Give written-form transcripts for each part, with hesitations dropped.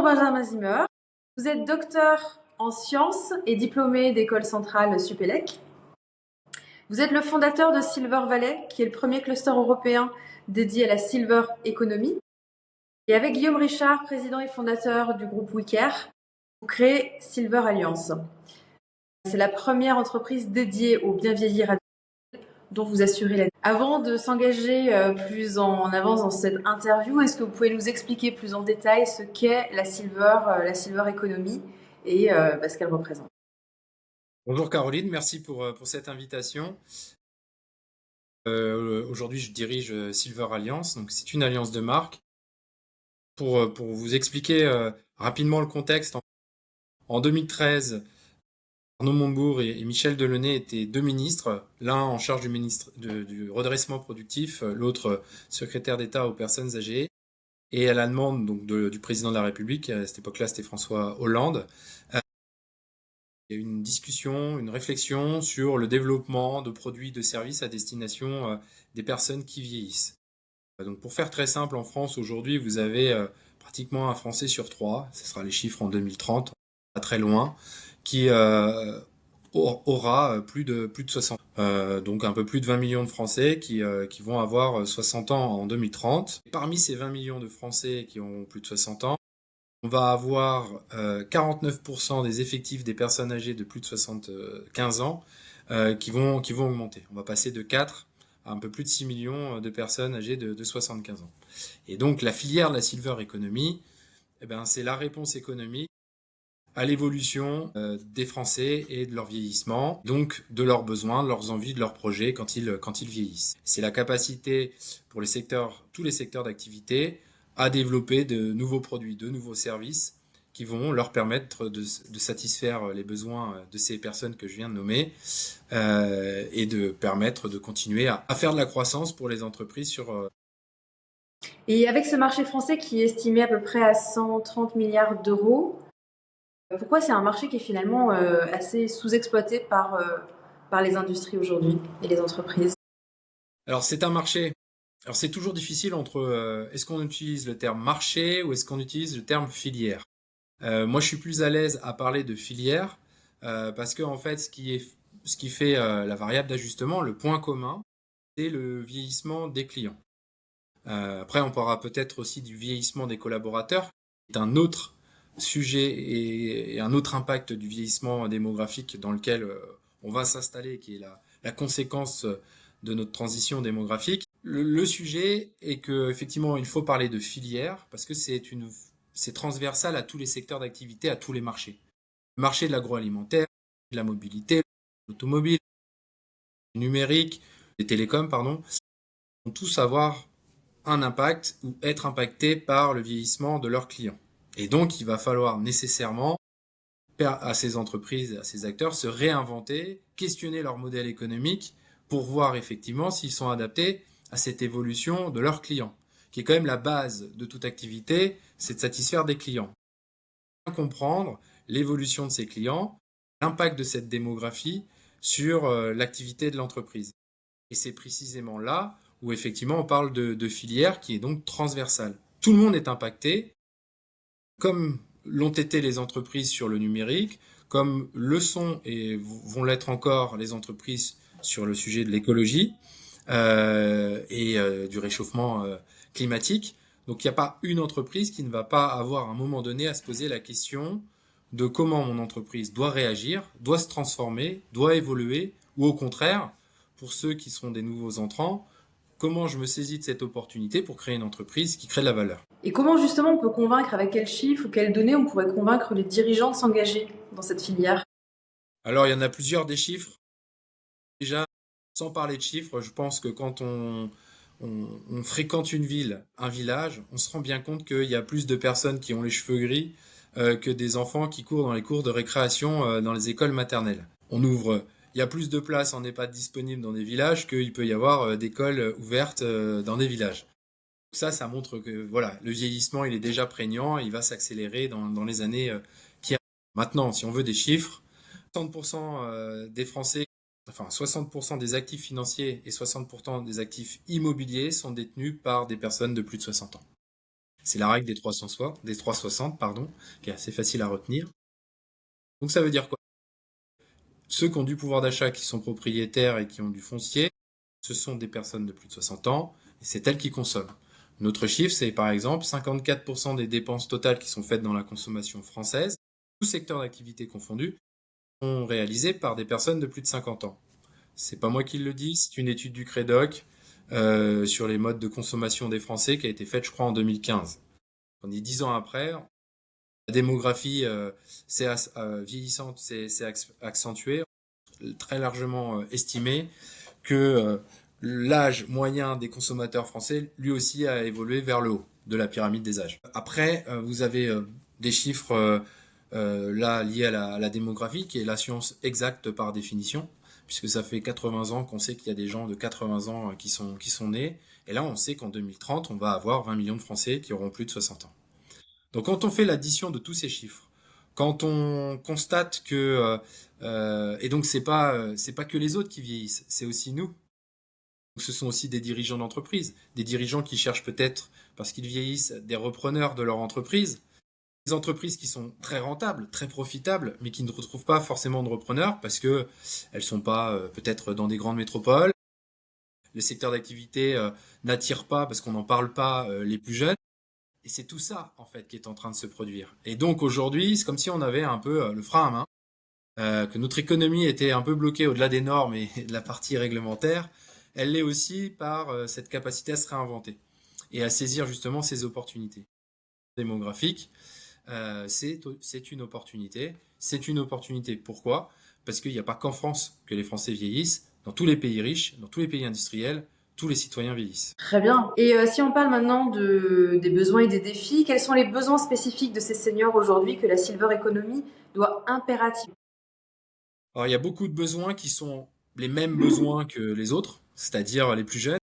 Benjamin Zimmer. Vous êtes docteur en sciences et diplômé d'École centrale Supélec. Vous êtes le fondateur de Silver Valley, qui est le premier cluster européen dédié à la Silver Economy. Et avec Guillaume Richard, président et fondateur du groupe WeCare, vous créez Silver Alliance. C'est la première entreprise dédiée au bien vieillir à dont vous assurez la... Avant de s'engager plus en avance dans cette interview, est-ce que vous pouvez nous expliquer plus en détail ce qu'est la Silver Economy et ce qu'elle représente? Bonjour Caroline, merci pour cette invitation. Aujourd'hui, je dirige Silver Alliance, donc c'est une alliance de marque. Pour vous expliquer rapidement le contexte, en 2013, Arnaud Montebourg et Michel Delaunay étaient deux ministres, l'un en charge du redressement productif, l'autre secrétaire d'État aux personnes âgées. Et à la demande donc, du président de la République, à cette époque-là c'était François Hollande, il y a eu une discussion, une réflexion sur le développement de produits, de services à destination des personnes qui vieillissent. Donc pour faire très simple, en France aujourd'hui, vous avez pratiquement un Français sur trois, ce sera les chiffres en 2030, pas très loin, qui aura plus de 60 ans. Donc un peu plus de 20 millions de Français qui vont avoir 60 ans en 2030. Et parmi ces 20 millions de Français qui ont plus de 60 ans, on va avoir 49% des effectifs des personnes âgées de plus de 75 ans qui vont augmenter. On va passer de 4 à un peu plus de 6 millions de personnes âgées de 75 ans. Et donc la filière de la Silver Economy, c'est la réponse économique à l'évolution des Français et de leur vieillissement, donc de leurs besoins, de leurs envies, de leurs projets quand ils vieillissent. C'est la capacité pour tous les secteurs d'activité à développer de nouveaux produits, de nouveaux services qui vont leur permettre de satisfaire les besoins de ces personnes que je viens de nommer et de permettre de continuer à faire de la croissance pour les entreprises sur... Et avec ce marché français qui est estimé à peu près à 130 milliards d'euros, pourquoi c'est un marché qui est finalement assez sous-exploité par les industries aujourd'hui et les entreprises? Alors c'est un marché. Alors c'est toujours difficile entre est-ce qu'on utilise le terme marché ou est-ce qu'on utilise le terme filière. Moi je suis plus à l'aise à parler de filière parce que en fait ce qui fait la variable d'ajustement, le point commun, c'est le vieillissement des clients. Après on parlera peut-être aussi du vieillissement des collaborateurs, qui est un autre sujet et un autre impact du vieillissement démographique dans lequel on va s'installer, qui est la conséquence de notre transition démographique. Le sujet est que effectivement il faut parler de filière parce que c'est transversal à tous les secteurs d'activité, à tous les marchés. Le marché de l'agroalimentaire, de la mobilité, de l'automobile, du numérique, des télécoms, pardon, vont tous avoir un impact ou être impactés par le vieillissement de leurs clients. Et donc il va falloir nécessairement à ces entreprises, à ces acteurs, se réinventer, questionner leur modèle économique pour voir effectivement s'ils sont adaptés à cette évolution de leurs clients, qui est quand même la base de toute activité, c'est de satisfaire des clients. Comprendre l'évolution de ces clients, l'impact de cette démographie sur l'activité de l'entreprise. Et c'est précisément là où effectivement on parle de filière qui est donc transversale. Tout le monde est impacté, comme l'ont été les entreprises sur le numérique, comme le sont et vont l'être encore les entreprises sur le sujet de l'écologie et du réchauffement climatique. Donc il n'y a pas une entreprise qui ne va pas avoir à un moment donné à se poser la question de comment mon entreprise doit réagir, doit se transformer, doit évoluer, ou au contraire, pour ceux qui seront des nouveaux entrants, comment je me saisis de cette opportunité pour créer une entreprise qui crée de la valeur. Et comment justement on peut convaincre, avec quels chiffres ou quelles données on pourrait convaincre les dirigeants de s'engager dans cette filière? Alors il y en a plusieurs des chiffres. Déjà, sans parler de chiffres, je pense que quand on fréquente une ville, un village, on se rend bien compte qu'il y a plus de personnes qui ont les cheveux gris que des enfants qui courent dans les cours de récréation dans les écoles maternelles. Il y a plus de places en EHPAD disponibles dans des villages qu'il peut y avoir d'écoles ouvertes dans des villages. Ça montre que voilà, le vieillissement, il est déjà prégnant, il va s'accélérer dans les années qui arrivent. Maintenant, si on veut des chiffres, 60% des Français, enfin 60% des actifs financiers et 60% des actifs immobiliers sont détenus par des personnes de plus de 60 ans. C'est la règle des 360, pardon, qui est assez facile à retenir. Donc ça veut dire quoi? Ceux qui ont du pouvoir d'achat, qui sont propriétaires et qui ont du foncier, ce sont des personnes de plus de 60 ans, et c'est elles qui consomment. Notre chiffre, c'est par exemple 54% des dépenses totales qui sont faites dans la consommation française, tout secteur d'activité confondu, sont réalisées par des personnes de plus de 50 ans. C'est pas moi qui le dis, c'est une étude du Crédoc sur les modes de consommation des Français qui a été faite, je crois, en 2015. On est 10 ans après, la démographie vieillissante s'est accentuée, très largement estimé que l'âge moyen des consommateurs français, lui aussi, a évolué vers le haut de la pyramide des âges. Après, vous avez des chiffres là liés à la démographie, qui est la science exacte par définition, puisque ça fait 80 ans qu'on sait qu'il y a des gens de 80 ans qui sont nés, et là on sait qu'en 2030, on va avoir 20 millions de Français qui auront plus de 60 ans. Donc quand on fait l'addition de tous ces chiffres, quand on constate que et donc c'est pas que les autres qui vieillissent, c'est aussi nous. Donc, ce sont aussi des dirigeants d'entreprise, des dirigeants qui cherchent peut-être parce qu'ils vieillissent des repreneurs de leur entreprise, des entreprises qui sont très rentables, très profitables, mais qui ne retrouvent pas forcément de repreneurs parce que elles sont pas peut-être dans des grandes métropoles. Le secteur d'activité n'attire pas parce qu'on n'en parle pas les plus jeunes. Et c'est tout ça, en fait, qui est en train de se produire. Et donc, aujourd'hui, c'est comme si on avait un peu le frein à main, que notre économie était un peu bloquée au-delà des normes et de la partie réglementaire. Elle l'est aussi par cette capacité à se réinventer et à saisir justement ces opportunités démographiques. C'est une opportunité. C'est une opportunité. Pourquoi? Parce qu'il n'y a pas qu'en France que les Français vieillissent. Dans tous les pays riches, dans tous les pays industriels, tous les citoyens vieillissent. Très bien. Et si on parle maintenant des besoins et des défis, quels sont les besoins spécifiques de ces seniors aujourd'hui que la Silver Economy doit impérativement? Alors, il y a beaucoup de besoins qui sont les mêmes besoins que les autres, c'est-à-dire les plus jeunes.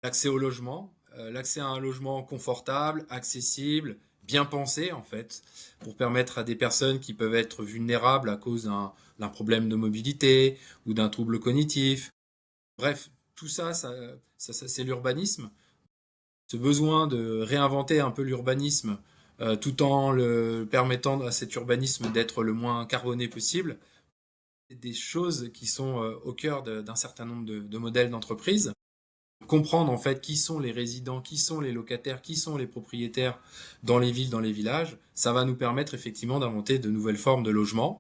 L'accès au logement, l'accès à un logement confortable, accessible, bien pensé en fait, pour permettre à des personnes qui peuvent être vulnérables à cause d'un problème de mobilité ou d'un trouble cognitif. Bref, tout ça, c'est l'urbanisme. Ce besoin de réinventer un peu l'urbanisme tout en le permettant à cet urbanisme d'être le moins carboné possible, c'est des choses qui sont au cœur d'un certain nombre de modèles d'entreprise. Comprendre en fait qui sont les résidents, qui sont les locataires, qui sont les propriétaires dans les villes, dans les villages, ça va nous permettre effectivement d'inventer de nouvelles formes de logement.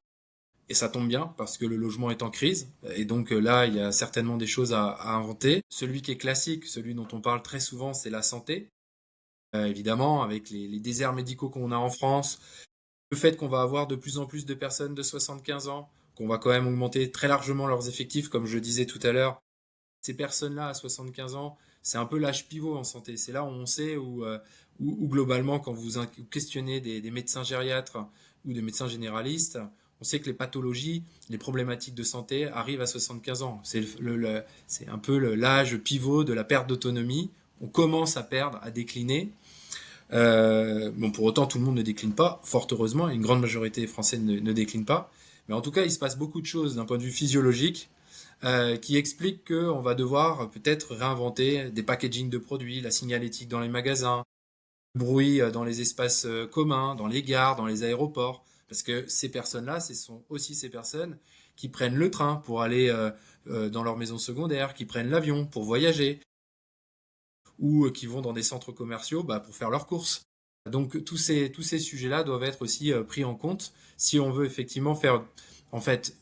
Et ça tombe bien parce que le logement est en crise. Et donc là, il y a certainement des choses à inventer. Celui qui est classique, celui dont on parle très souvent, c'est la santé. Évidemment, avec les déserts médicaux qu'on a en France, le fait qu'on va avoir de plus en plus de personnes de 75 ans, qu'on va quand même augmenter très largement leurs effectifs, comme je disais tout à l'heure, ces personnes-là à 75 ans, c'est un peu l'âge pivot en santé. C'est là où on sait où globalement, quand vous questionnez des médecins gériatres ou des médecins généralistes, on sait que les pathologies, les problématiques de santé arrivent à 75 ans. C'est un peu l'âge pivot de la perte d'autonomie. On commence à perdre, à décliner. Bon, pour autant, tout le monde ne décline pas, fort heureusement, une grande majorité des Français ne décline pas. Mais en tout cas, il se passe beaucoup de choses d'un point de vue physiologique qui expliquent qu'on va devoir peut-être réinventer des packaging de produits, la signalétique dans les magasins, le bruit dans les espaces communs, dans les gares, dans les aéroports. Parce que ces personnes-là, ce sont aussi ces personnes qui prennent le train pour aller dans leur maison secondaire, qui prennent l'avion pour voyager, ou qui vont dans des centres commerciaux pour faire leurs courses. Donc tous ces sujets-là doivent être aussi pris en compte si on veut effectivement faire, en fait,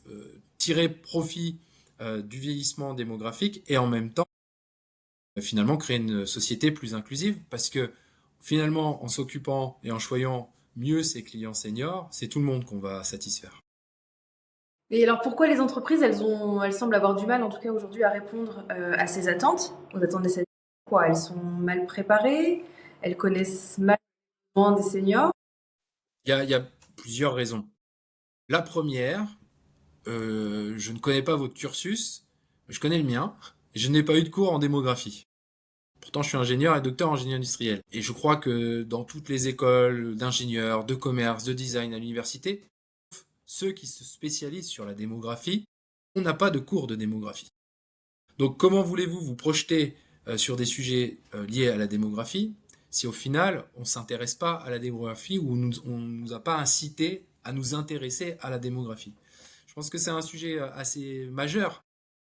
tirer profit du vieillissement démographique et en même temps finalement créer une société plus inclusive parce que finalement en s'occupant et en choyant mieux ses clients seniors, c'est tout le monde qu'on va satisfaire. Et alors pourquoi les entreprises, elles semblent avoir du mal, en tout cas aujourd'hui, à répondre à ces attentes, aux attentes des seniors? Quoi, elles sont mal préparées, elles connaissent mal les besoins des seniors. Il y a plusieurs raisons. La première, je ne connais pas votre cursus, mais je connais le mien. Je n'ai pas eu de cours en démographie. Pourtant, je suis ingénieur et docteur en génie industriel. Et je crois que dans toutes les écoles d'ingénieurs, de commerce, de design à l'université, ceux qui se spécialisent sur la démographie, on n'a pas de cours de démographie. Donc comment voulez-vous vous projeter sur des sujets liés à la démographie si au final, on ne s'intéresse pas à la démographie ou on ne nous a pas incité à nous intéresser à la démographie. Je pense que c'est un sujet assez majeur.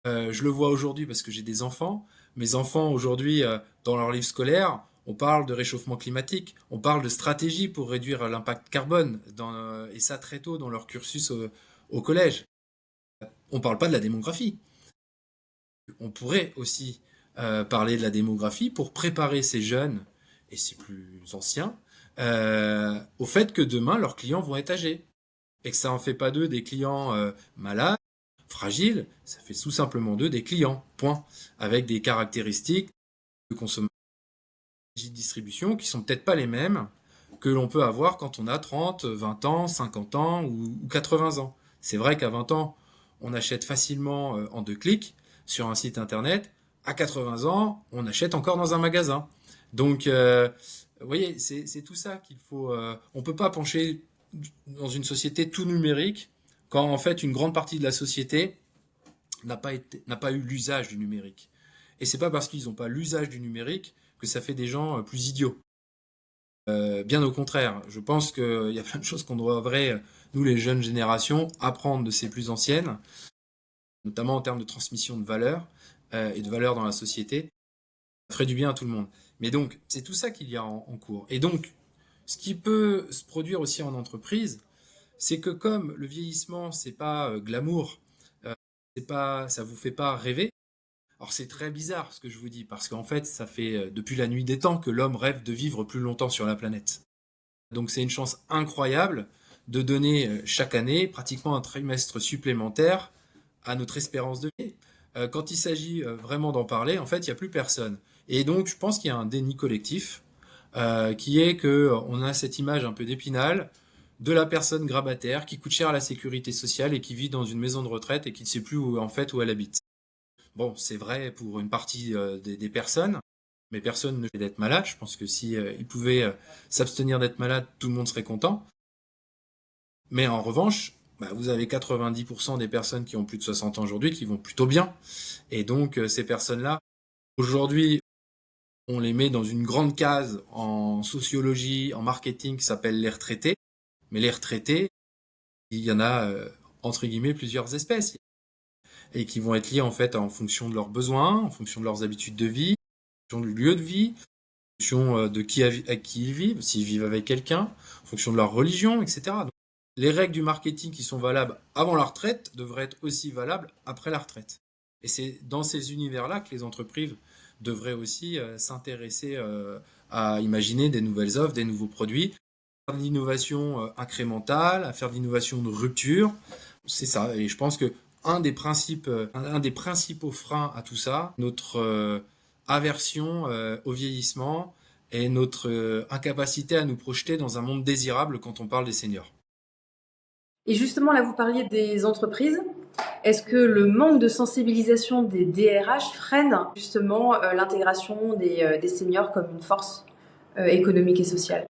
Je le vois aujourd'hui parce que j'ai des enfants. Mes enfants aujourd'hui, dans leur livre scolaire, on parle de réchauffement climatique, on parle de stratégie pour réduire l'impact carbone, et ça très tôt dans leur cursus au collège. On ne parle pas de la démographie. On pourrait aussi parler de la démographie pour préparer ces jeunes et ces plus anciens au fait que demain leurs clients vont être âgés et que ça en fait pas d'eux des clients malades, fragiles, ça fait tout simplement d'eux des clients, point, avec des caractéristiques de consommation de distribution qui sont peut-être pas les mêmes que l'on peut avoir quand on a 30, 20 ans, 50 ans ou 80 ans. C'est vrai qu'à 20 ans, on achète facilement en 2 clics sur un site internet. À 80 ans, on achète encore dans un magasin. Donc, vous voyez, c'est tout ça qu'il faut. On peut pas pencher dans une société tout numérique quand en fait une grande partie de la société n'a pas eu l'usage du numérique. Et c'est pas parce qu'ils n'ont pas l'usage du numérique que ça fait des gens plus idiots. Bien au contraire, je pense qu'il y a plein de choses qu'on devrait, nous les jeunes générations, apprendre de ces plus anciennes, notamment en termes de transmission de valeurs et de valeurs dans la société. Ça ferait du bien à tout le monde. Mais donc, c'est tout ça qu'il y a en cours. Et donc, ce qui peut se produire aussi en entreprise, c'est que comme le vieillissement, c'est pas glamour, ça vous fait pas rêver. Alors c'est très bizarre ce que je vous dis, parce qu'en fait, ça fait depuis la nuit des temps que l'homme rêve de vivre plus longtemps sur la planète. Donc c'est une chance incroyable de donner chaque année pratiquement un trimestre supplémentaire à notre espérance de vie. Quand il s'agit vraiment d'en parler, en fait, il n'y a plus personne. Et donc je pense qu'il y a un déni collectif qui est que on a cette image un peu d'Épinal de la personne grabataire qui coûte cher à la sécurité sociale et qui vit dans une maison de retraite et qui ne sait plus en fait où elle habite. Bon, c'est vrai pour une partie des personnes, mais personne ne fait d'être malade. Je pense que si ils pouvaient s'abstenir d'être malade, tout le monde serait content. Mais en revanche, bah, vous avez 90% des personnes qui ont plus de 60 ans aujourd'hui qui vont plutôt bien. Et donc ces personnes-là, aujourd'hui, on les met dans une grande case en sociologie, en marketing qui s'appelle les retraités. Mais les retraités, il y en a entre guillemets plusieurs espèces et qui vont être liés en fait en fonction de leurs besoins, en fonction de leurs habitudes de vie, en fonction du lieu de vie, en fonction de avec qui ils vivent, s'ils vivent avec quelqu'un, en fonction de leur religion, etc. Donc, les règles du marketing qui sont valables avant la retraite devraient être aussi valables après la retraite. Et c'est dans ces univers-là que les entreprises devraient aussi s'intéresser à imaginer des nouvelles offres, des nouveaux produits, à faire de l'innovation incrémentale, à faire de l'innovation de rupture. C'est ça. Et je pense que un des principaux freins à tout ça, notre aversion au vieillissement et notre incapacité à nous projeter dans un monde désirable quand on parle des seniors. Et justement, là, vous parliez des entreprises. Est-ce que le manque de sensibilisation des DRH freine justement l'intégration des seniors comme une force économique et sociale?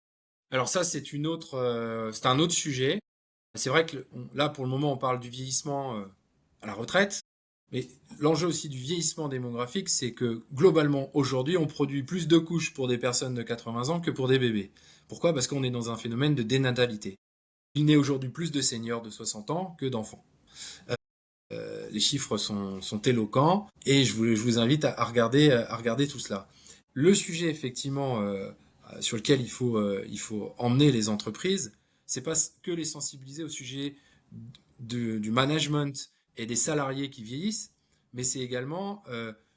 Alors ça, c'est un autre sujet. C'est vrai que là, pour le moment, on parle du vieillissement à la retraite. Mais l'enjeu aussi du vieillissement démographique, c'est que globalement, aujourd'hui, on produit plus de couches pour des personnes de 80 ans que pour des bébés. Pourquoi? Parce qu'on est dans un phénomène de dénatalité. Il naît aujourd'hui plus de seniors de 60 ans que d'enfants. Les chiffres sont éloquents et je vous invite à regarder tout cela. Le sujet, effectivement, sur lequel il faut emmener les entreprises, c'est pas que les sensibiliser au sujet du management et des salariés qui vieillissent, mais c'est également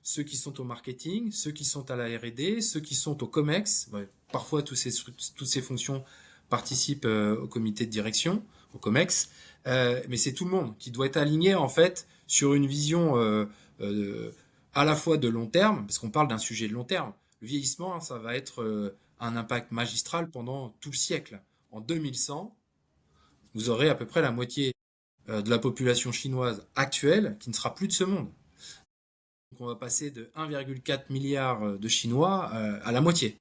ceux qui sont au marketing, ceux qui sont à la R&D, ceux qui sont au COMEX. Ouais, parfois, toutes ces fonctions participent au comité de direction, au COMEX, mais c'est tout le monde qui doit être aligné en fait sur une vision à la fois de long terme, parce qu'on parle d'un sujet de long terme. Le vieillissement, ça va être un impact magistral pendant tout le siècle. En 2100, vous aurez à peu près la moitié de la population chinoise actuelle qui ne sera plus de ce monde. Donc on va passer de 1,4 milliard de Chinois à la moitié.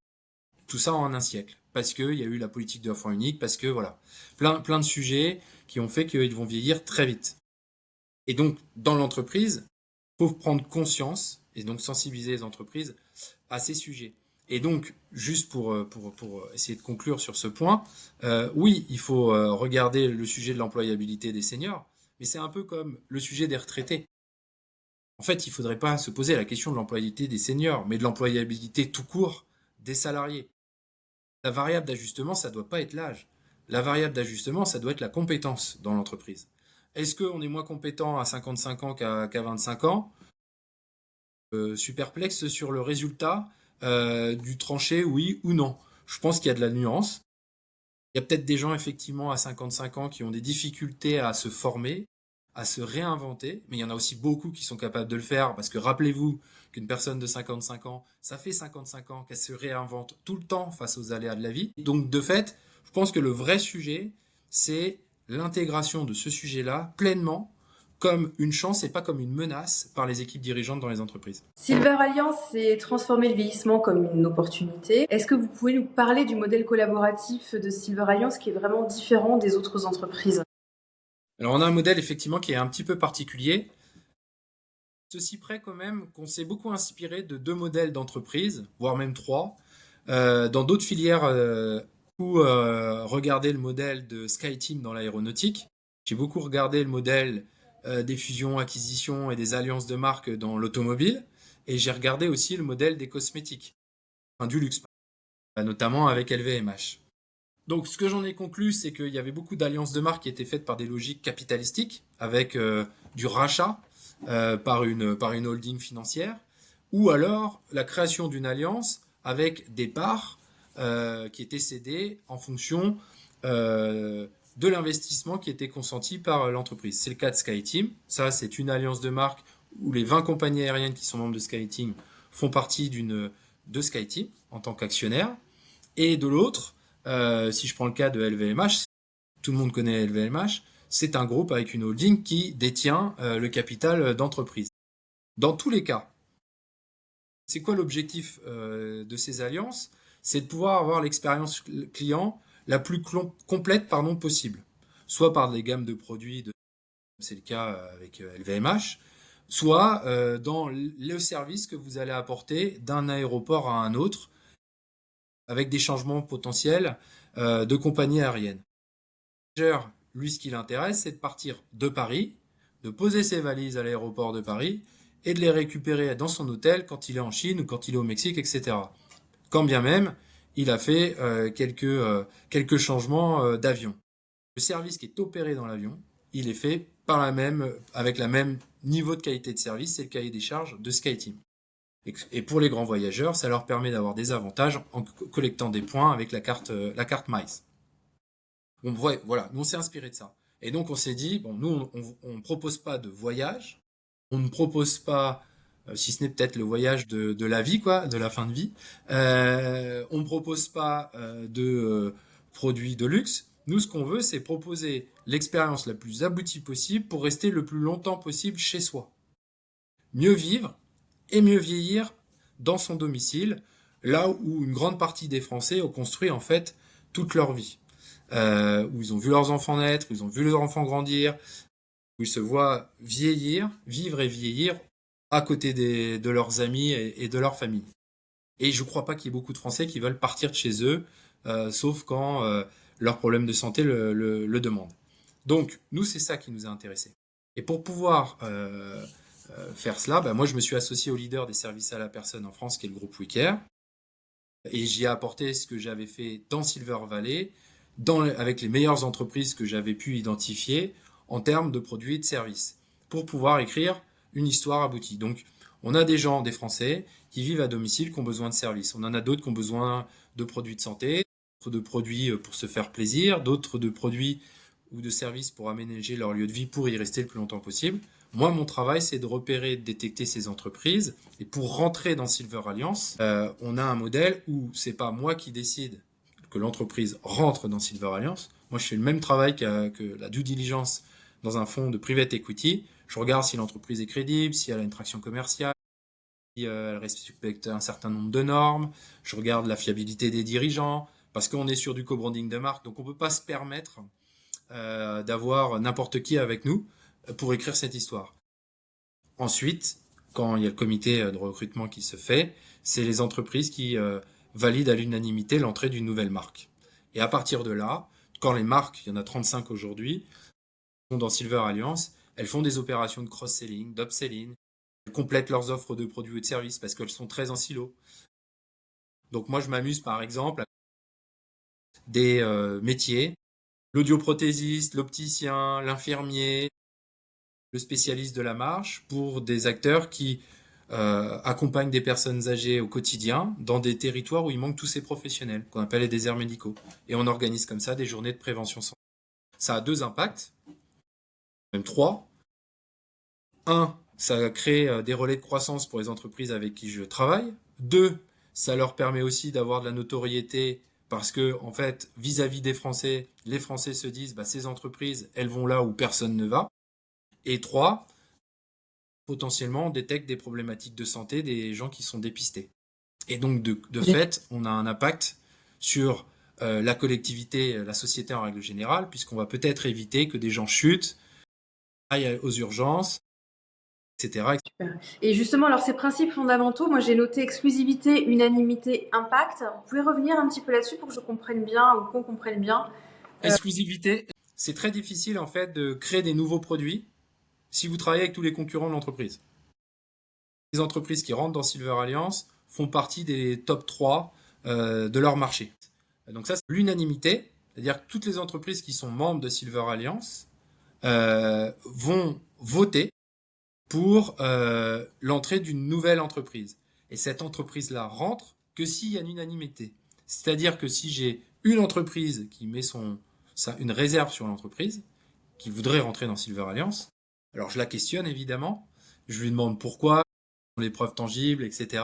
Tout ça en un siècle. Parce qu'il y a eu la politique de l'enfant unique, parce que voilà. Plein de sujets qui ont fait qu'ils vont vieillir très vite. Et donc, dans l'entreprise, il faut prendre conscience et donc sensibiliser les entreprises à ces sujets. Et donc, juste pour essayer de conclure sur ce point, oui, il faut regarder le sujet de l'employabilité des seniors, mais c'est un peu comme le sujet des retraités. En fait, il ne faudrait pas se poser la question de l'employabilité des seniors, mais de l'employabilité tout court des salariés. La variable d'ajustement, ça ne doit pas être l'âge. La variable d'ajustement, ça doit être la compétence dans l'entreprise. Est-ce qu'on est moins compétent à 55 ans qu'à 25 ans? Superplexe sur le résultat du tranché, oui ou non. Je pense qu'il y a de la nuance. Il y a peut-être des gens effectivement à 55 ans qui ont des difficultés à se former, à se réinventer, mais il y en a aussi beaucoup qui sont capables de le faire parce que rappelez-vous qu'une personne de 55 ans, ça fait 55 ans qu'elle se réinvente tout le temps face aux aléas de la vie. Donc de fait, je pense que le vrai sujet, c'est l'intégration de ce sujet-là pleinement comme une chance et pas comme une menace par les équipes dirigeantes dans les entreprises. Silver Alliance, c'est transformer le vieillissement comme une opportunité. Est-ce que vous pouvez nous parler du modèle collaboratif de Silver Alliance qui est vraiment différent des autres entreprises? Alors on a un modèle effectivement qui est un petit peu particulier. Ceci près quand même qu'on s'est beaucoup inspiré de deux modèles d'entreprise, voire même trois, dans d'autres filières ou regarder le modèle de SkyTeam dans l'aéronautique. J'ai beaucoup regardé le modèle des fusions, acquisitions et des alliances de marques dans l'automobile. Et j'ai regardé aussi le modèle des cosmétiques, enfin, du luxe, notamment avec LVMH. Donc ce que j'en ai conclu, c'est qu'il y avait beaucoup d'alliances de marques qui étaient faites par des logiques capitalistiques, avec du rachat par une holding financière, ou alors la création d'une alliance avec des parts qui étaient cédées en fonction de l'investissement qui était consenti par l'entreprise. C'est le cas de SkyTeam. Ça, c'est une alliance de marques où les 20 compagnies aériennes qui sont membres de SkyTeam font partie de SkyTeam en tant qu'actionnaires. Et de l'autre, si je prends le cas de LVMH, tout le monde connaît LVMH, c'est un groupe avec une holding qui détient le capital d'entreprise. Dans tous les cas, c'est quoi l'objectif de ces alliances? C'est de pouvoir avoir l'expérience client la plus complète possible. Soit par des gammes de produits, c'est le cas avec LVMH, soit dans le service que vous allez apporter d'un aéroport à un autre, avec des changements potentiels de compagnie aérienne. Lui, ce qui l'intéresse, c'est de partir de Paris, de poser ses valises à l'aéroport de Paris et de les récupérer dans son hôtel quand il est en Chine ou quand il est au Mexique, etc. Quand bien même, il a fait quelques changements d'avion. Le service qui est opéré dans l'avion, il est fait avec la même niveau de qualité de service, c'est le cahier des charges de SkyTeam. Et pour les grands voyageurs, ça leur permet d'avoir des avantages en collectant des points avec la carte Miles. Bon, voilà, nous on s'est inspiré de ça. Et donc on s'est dit, bon, nous on ne propose pas de voyage, on ne propose pas, si ce n'est peut-être le voyage de la vie, quoi, de la fin de vie, on ne propose pas de produits de luxe. Nous, ce qu'on veut, c'est proposer l'expérience la plus aboutie possible pour rester le plus longtemps possible chez soi. Mieux vivre et mieux vieillir dans son domicile, là où une grande partie des Français ont construit en fait toute leur vie. Où ils ont vu leurs enfants naître, où ils ont vu leurs enfants grandir, où ils se voient vieillir, vivre et vieillir à côté de leurs amis et de leur famille. Et je ne crois pas qu'il y ait beaucoup de Français qui veulent partir de chez eux, sauf quand leurs problèmes de santé le demandent. Donc, nous, c'est ça qui nous a intéressés. Et pour pouvoir faire cela, moi, je me suis associé au leader des services à la personne en France, qui est le groupe WeCare. Et j'y ai apporté ce que j'avais fait dans Silver Valley, avec les meilleures entreprises que j'avais pu identifier en termes de produits et de services, pour pouvoir écrire une histoire aboutie. Donc, on a des gens, des Français, qui vivent à domicile, qui ont besoin de services. On en a d'autres qui ont besoin de produits de santé, d'autres de produits pour se faire plaisir, d'autres de produits ou de services pour aménager leur lieu de vie pour y rester le plus longtemps possible. Moi, mon travail, c'est de repérer, de détecter ces entreprises. Et pour rentrer dans Silver Alliance, on a un modèle où c'est pas moi qui décide que l'entreprise rentre dans Silver Alliance. Moi, je fais le même travail que la due diligence dans un fonds de private equity. Je regarde si l'entreprise est crédible, si elle a une traction commerciale, si elle respecte un certain nombre de normes. Je regarde la fiabilité des dirigeants, parce qu'on est sur du co-branding de marque, donc on ne peut pas se permettre d'avoir n'importe qui avec nous pour écrire cette histoire. Ensuite, quand il y a le comité de recrutement qui se fait, c'est les entreprises qui valide à l'unanimité l'entrée d'une nouvelle marque. Et à partir de là, quand les marques, il y en a 35 aujourd'hui, sont dans Silver Alliance, elles font des opérations de cross-selling, d'upselling, elles complètent leurs offres de produits ou de services parce qu'elles sont très en silo. Donc moi, je m'amuse par exemple à des métiers, l'audioprothésiste, l'opticien, l'infirmier, le spécialiste de la marche, pour des acteurs qui accompagnent des personnes âgées au quotidien dans des territoires où il manque tous ces professionnels, qu'on appelle les déserts médicaux. Et on organise comme ça des journées de prévention santé. Ça a deux impacts, même trois. Un, ça crée des relais de croissance pour les entreprises avec qui je travaille. Deux, ça leur permet aussi d'avoir de la notoriété parce que, en fait, vis-à-vis des Français, les Français se disent, bah, ces entreprises, elles vont là où personne ne va. Et trois, potentiellement, on détecte des problématiques de santé des gens qui sont dépistés. Et donc, de fait, on a un impact sur la collectivité, la société en règle générale, puisqu'on va peut-être éviter que des gens chutent, aillent aux urgences, etc. Super. Et justement, alors ces principes fondamentaux, moi j'ai noté exclusivité, unanimité, impact. Vous pouvez revenir un petit peu là-dessus pour que je comprenne bien ou qu'on comprenne bien. Exclusivité, c'est très difficile en fait de créer des nouveaux produits si vous travaillez avec tous les concurrents de l'entreprise. Les entreprises qui rentrent dans Silver Alliance font partie des top 3 de leur marché. Donc ça, c'est l'unanimité, c'est-à-dire que toutes les entreprises qui sont membres de Silver Alliance vont voter pour l'entrée d'une nouvelle entreprise. Et cette entreprise-là rentre que s'il y a une unanimité. C'est-à-dire que si j'ai une entreprise qui met une réserve sur l'entreprise, qui voudrait rentrer dans Silver Alliance, alors je la questionne évidemment, je lui demande pourquoi, les preuves tangibles, etc.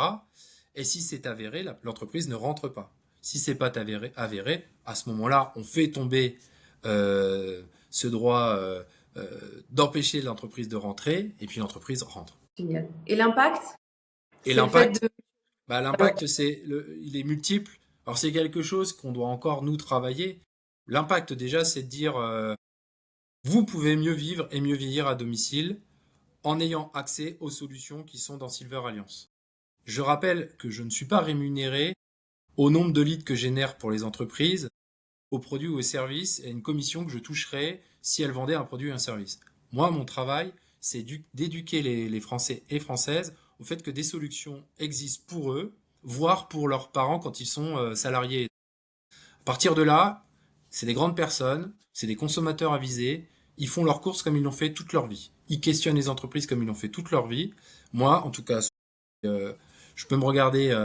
Et si c'est avéré, l'entreprise ne rentre pas. Si c'est pas avéré, à ce moment-là, on fait tomber ce droit d'empêcher l'entreprise de rentrer, et puis l'entreprise rentre. Génial. Et l'impact, Et c'est le fait l'impact, de... bah, l'impact, il est multiple. Alors c'est quelque chose qu'on doit encore nous travailler. L'impact déjà, c'est de dire vous pouvez mieux vivre et mieux vieillir à domicile en ayant accès aux solutions qui sont dans Silver Alliance. Je rappelle que je ne suis pas rémunéré au nombre de leads que génère pour les entreprises, aux produits ou aux services, et une commission que je toucherais si elles vendaient un produit ou un service. Moi, mon travail, c'est d'éduquer les Français et Françaises au fait que des solutions existent pour eux, voire pour leurs parents quand ils sont salariés. À partir de là, c'est des grandes personnes, c'est des consommateurs avisés, ils font leurs courses comme ils l'ont fait toute leur vie. Ils questionnent les entreprises comme ils l'ont fait toute leur vie. Moi, en tout cas, je peux me regarder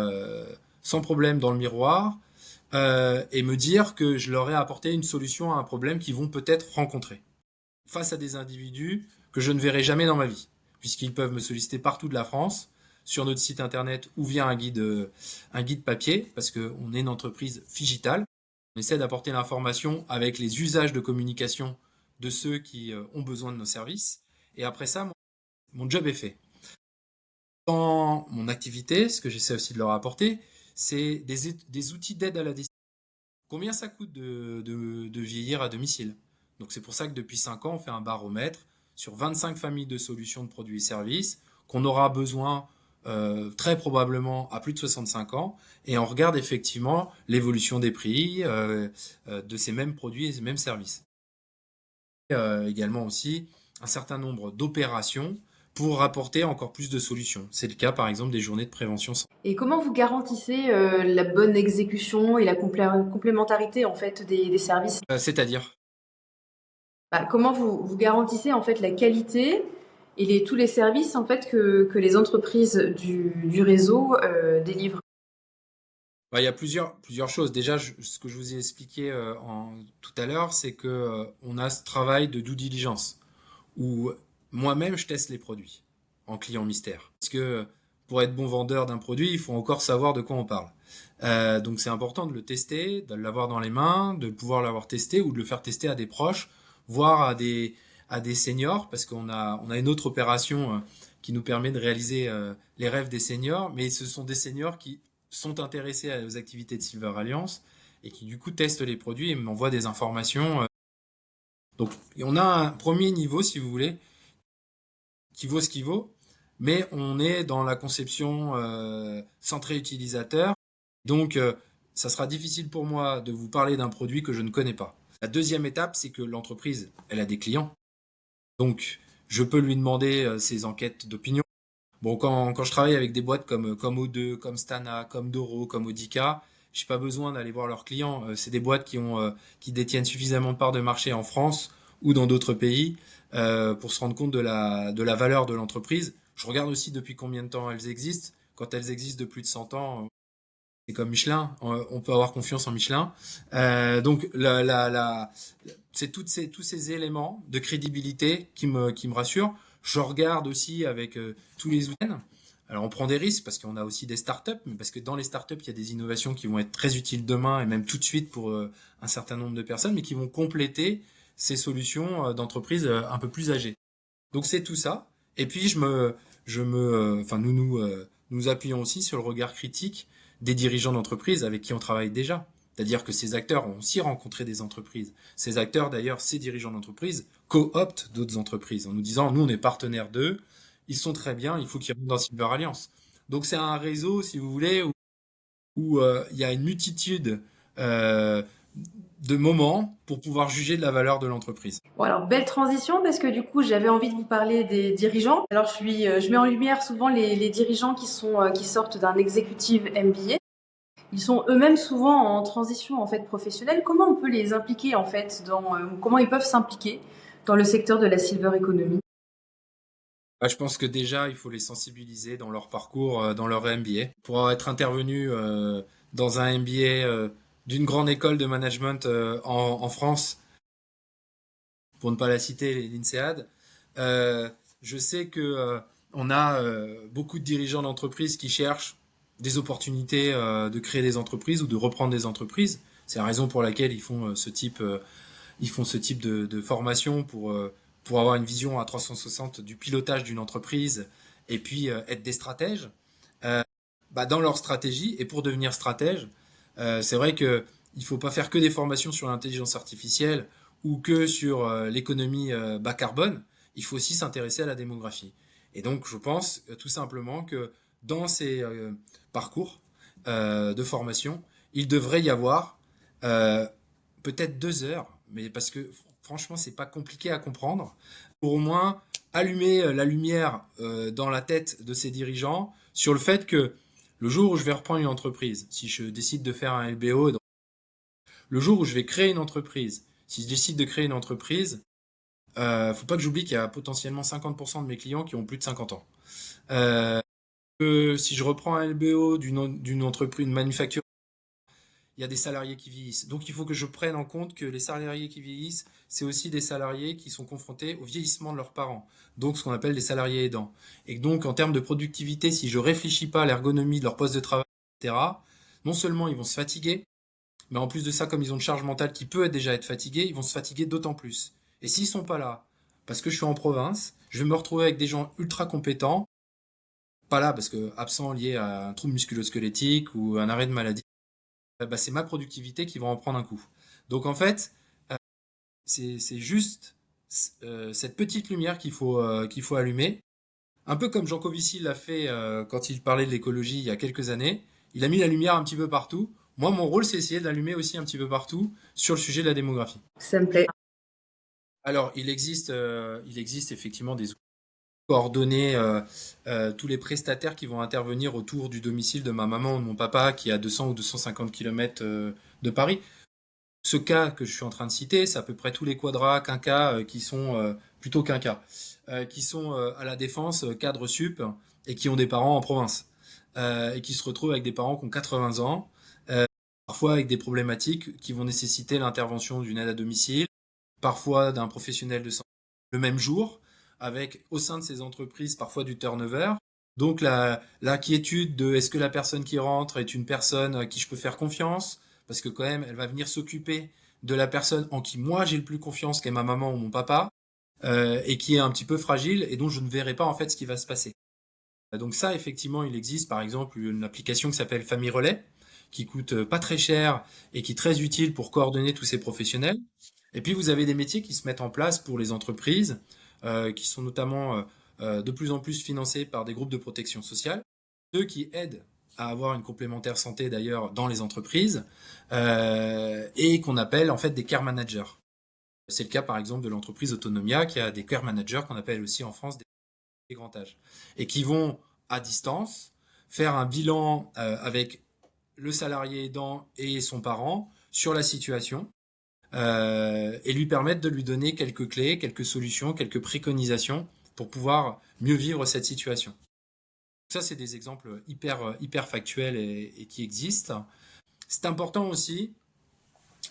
sans problème dans le miroir et me dire que je leur ai apporté une solution à un problème qu'ils vont peut-être rencontrer. Face à des individus que je ne verrai jamais dans ma vie, puisqu'ils peuvent me solliciter partout de la France, sur notre site internet ou via un guide papier, parce qu'on est une entreprise digitale. On essaie d'apporter l'information avec les usages de communication de ceux qui ont besoin de nos services. Et après ça, mon job est fait. Dans mon activité, ce que j'essaie aussi de leur apporter, c'est des outils d'aide à la décision. Combien ça coûte de vieillir à domicile? Donc c'est pour ça que depuis 5 ans, on fait un baromètre sur 25 familles de solutions de produits et services qu'on aura besoin très probablement à plus de 65 ans, et on regarde effectivement l'évolution des prix de ces mêmes produits et ces mêmes services. Également aussi un certain nombre d'opérations pour apporter encore plus de solutions. C'est le cas par exemple des journées de prévention. Et comment vous garantissez la bonne exécution et la complémentarité en fait des services? C'est-à-dire? Bah, comment vous garantissez en fait la qualité et tous les services en fait que les entreprises du réseau délivrent? Bah, il y a plusieurs choses. Déjà, ce que je vous ai expliqué tout à l'heure, c'est que on a ce travail de due diligence où moi-même je teste les produits en client mystère. Parce que pour être bon vendeur d'un produit, il faut encore savoir de quoi on parle. Donc c'est important de le tester, de l'avoir dans les mains, de pouvoir l'avoir testé ou de le faire tester à des proches, voire à des seniors, parce qu'on a une autre opération qui nous permet de réaliser les rêves des seniors, mais ce sont des seniors qui sont intéressés aux activités de Silver Alliance et qui du coup testent les produits et m'envoient des informations. Donc on a un premier niveau, si vous voulez, qui vaut ce qu'il vaut, mais on est dans la conception centrée utilisateur. Donc, ça sera difficile pour moi de vous parler d'un produit que je ne connais pas. La deuxième étape, c'est que l'entreprise, elle a des clients. Donc, je peux lui demander ses enquêtes d'opinion. Bon, quand je travaille avec des boîtes comme O2, comme Stana, comme Doro, comme Audica, j'ai pas besoin d'aller voir leurs clients. C'est des boîtes qui détiennent suffisamment de parts de marché en France ou dans d'autres pays pour se rendre compte de la valeur de l'entreprise. Je regarde aussi depuis combien de temps elles existent. Quand elles existent de plus de 100 ans, c'est comme Michelin, on peut avoir confiance en Michelin. Donc c'est tous ces éléments de crédibilité qui me rassurent. Je regarde aussi avec tous les outils. Alors on prend des risques parce qu'on a aussi des startups, mais parce que dans les startups, il y a des innovations qui vont être très utiles demain et même tout de suite pour un certain nombre de personnes, mais qui vont compléter ces solutions d'entreprises un peu plus âgées. Donc c'est tout ça. Et puis enfin nous appuyons aussi sur le regard critique des dirigeants d'entreprise avec qui on travaille déjà. C'est-à-dire que ces acteurs ont aussi rencontré des entreprises. Ces acteurs, d'ailleurs, ces dirigeants d'entreprise, cooptent d'autres entreprises en nous disant, nous, on est partenaires d'eux, ils sont très bien, il faut qu'ils rentrent dans Silver Alliance. Donc c'est un réseau, si vous voulez, où il y a une multitude euh, de moments pour pouvoir juger de la valeur de l'entreprise. Bon, alors, belle transition parce que du coup, j'avais envie de vous parler des dirigeants. Alors, je mets en lumière souvent les dirigeants qui sortent d'un executive MBA. Ils sont eux-mêmes souvent en transition en fait professionnelle. Comment on peut les impliquer en fait comment ils peuvent s'impliquer dans le secteur de la silver economy? Bah, je pense que déjà, il faut les sensibiliser dans leur parcours, dans leur MBA. Pour être intervenu dans un MBA d'une grande école de management en France, pour ne pas la citer, l'INSEAD, euh, je sais que on a beaucoup de dirigeants d'entreprises qui cherchent des opportunités de créer des entreprises ou de reprendre des entreprises. C'est la raison pour laquelle ils font ce type de formation pour avoir une vision à 360 du pilotage d'une entreprise et puis être des stratèges. Bah, dans leur stratégie et pour devenir stratège, c'est vrai que il faut pas faire que des formations sur l'intelligence artificielle ou que sur l'économie bas carbone. Il faut aussi s'intéresser à la démographie. Et donc, je pense tout simplement que dans ces parcours de formation, il devrait y avoir euh, peut-être 2 heures, mais parce que franchement, c'est pas compliqué à comprendre, pour au moins allumer la lumière dans la tête de ces dirigeants sur le fait que le jour où je vais reprendre une entreprise, si je décide de faire un LBO, le jour où je vais créer une entreprise, si je décide de créer une entreprise, faut pas que j'oublie qu'il y a potentiellement 50% de mes clients qui ont plus de 50 ans. Euh, si je reprends un LBO d'une entreprise, une manufacture, il y a des salariés qui vieillissent. Donc il faut que je prenne en compte que les salariés qui vieillissent, c'est aussi des salariés qui sont confrontés au vieillissement de leurs parents. Donc ce qu'on appelle des salariés aidants. Et donc en termes de productivité, si je réfléchis pas à l'ergonomie de leur poste de travail, etc., non seulement ils vont se fatiguer, mais en plus de ça, comme ils ont une charge mentale qui peut déjà être fatiguée, ils vont se fatiguer d'autant plus. Et s'ils sont pas là, parce que je suis en province, je vais me retrouver avec des gens ultra compétents, pas là parce que absent lié à un trouble musculo-squelettique ou un arrêt de maladie, bah, c'est ma productivité qui va en prendre un coup. Donc en fait, c'est juste cette petite lumière qu'il faut allumer. Un peu comme Jean Covici l'a fait quand il parlait de l'écologie il y a quelques années. Il a mis la lumière un petit peu partout. Moi, mon rôle, c'est essayer de l'allumer aussi un petit peu partout sur le sujet de la démographie. Ça me plaît. Alors, il existe effectivement des outils pour coordonner tous les prestataires qui vont intervenir autour du domicile de ma maman ou de mon papa qui est à 200 ou 250 km de Paris. Ce cas que je suis en train de citer, c'est à peu près tous les quadras, quinquas qui sont plutôt quinquas, qui sont à la défense, cadre sup, et qui ont des parents en province, et qui se retrouvent avec des parents qui ont 80 ans, parfois avec des problématiques qui vont nécessiter l'intervention d'une aide à domicile, parfois d'un professionnel de santé le même jour, avec au sein de ces entreprises parfois du turnover. Donc l'inquiétude de est-ce que la personne qui rentre est une personne à qui je peux faire confiance, parce que quand même elle va venir s'occuper de la personne en qui moi j'ai le plus confiance, qui est ma maman ou mon papa, et qui est un petit peu fragile et dont je ne verrai pas en fait ce qui va se passer. Donc ça, effectivement, il existe par exemple une application qui s'appelle Famille Relais, qui coûte pas très cher et qui est très utile pour coordonner tous ces professionnels. Et puis vous avez des métiers qui se mettent en place pour les entreprises, qui sont notamment de plus en plus financés par des groupes de protection sociale, ceux qui aident à avoir une complémentaire santé d'ailleurs dans les entreprises, et qu'on appelle en fait des care managers. C'est le cas par exemple de l'entreprise Autonomia qui a des care managers qu'on appelle aussi en France des grands âges et qui vont à distance faire un bilan avec le salarié aidant et son parent sur la situation et lui permettre de lui donner quelques clés, quelques solutions, quelques préconisations pour pouvoir mieux vivre cette situation. Ça, c'est des exemples hyper factuels et qui existent. C'est important aussi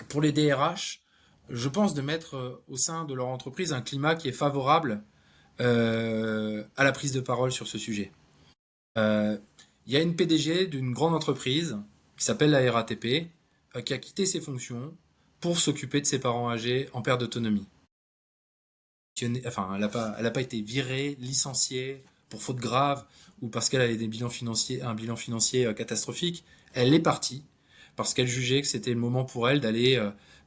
pour les DRH, je pense, de mettre au sein de leur entreprise un climat qui est favorable à la prise de parole sur ce sujet. Il y a une PDG d'une grande entreprise qui s'appelle la RATP qui a quitté ses fonctions pour s'occuper de ses parents âgés en perte d'autonomie. Enfin, elle n'a pas été virée, licenciée pour faute grave ou parce qu'elle avait un bilan financier catastrophique. Elle est partie parce qu'elle jugeait que c'était le moment pour elle d'aller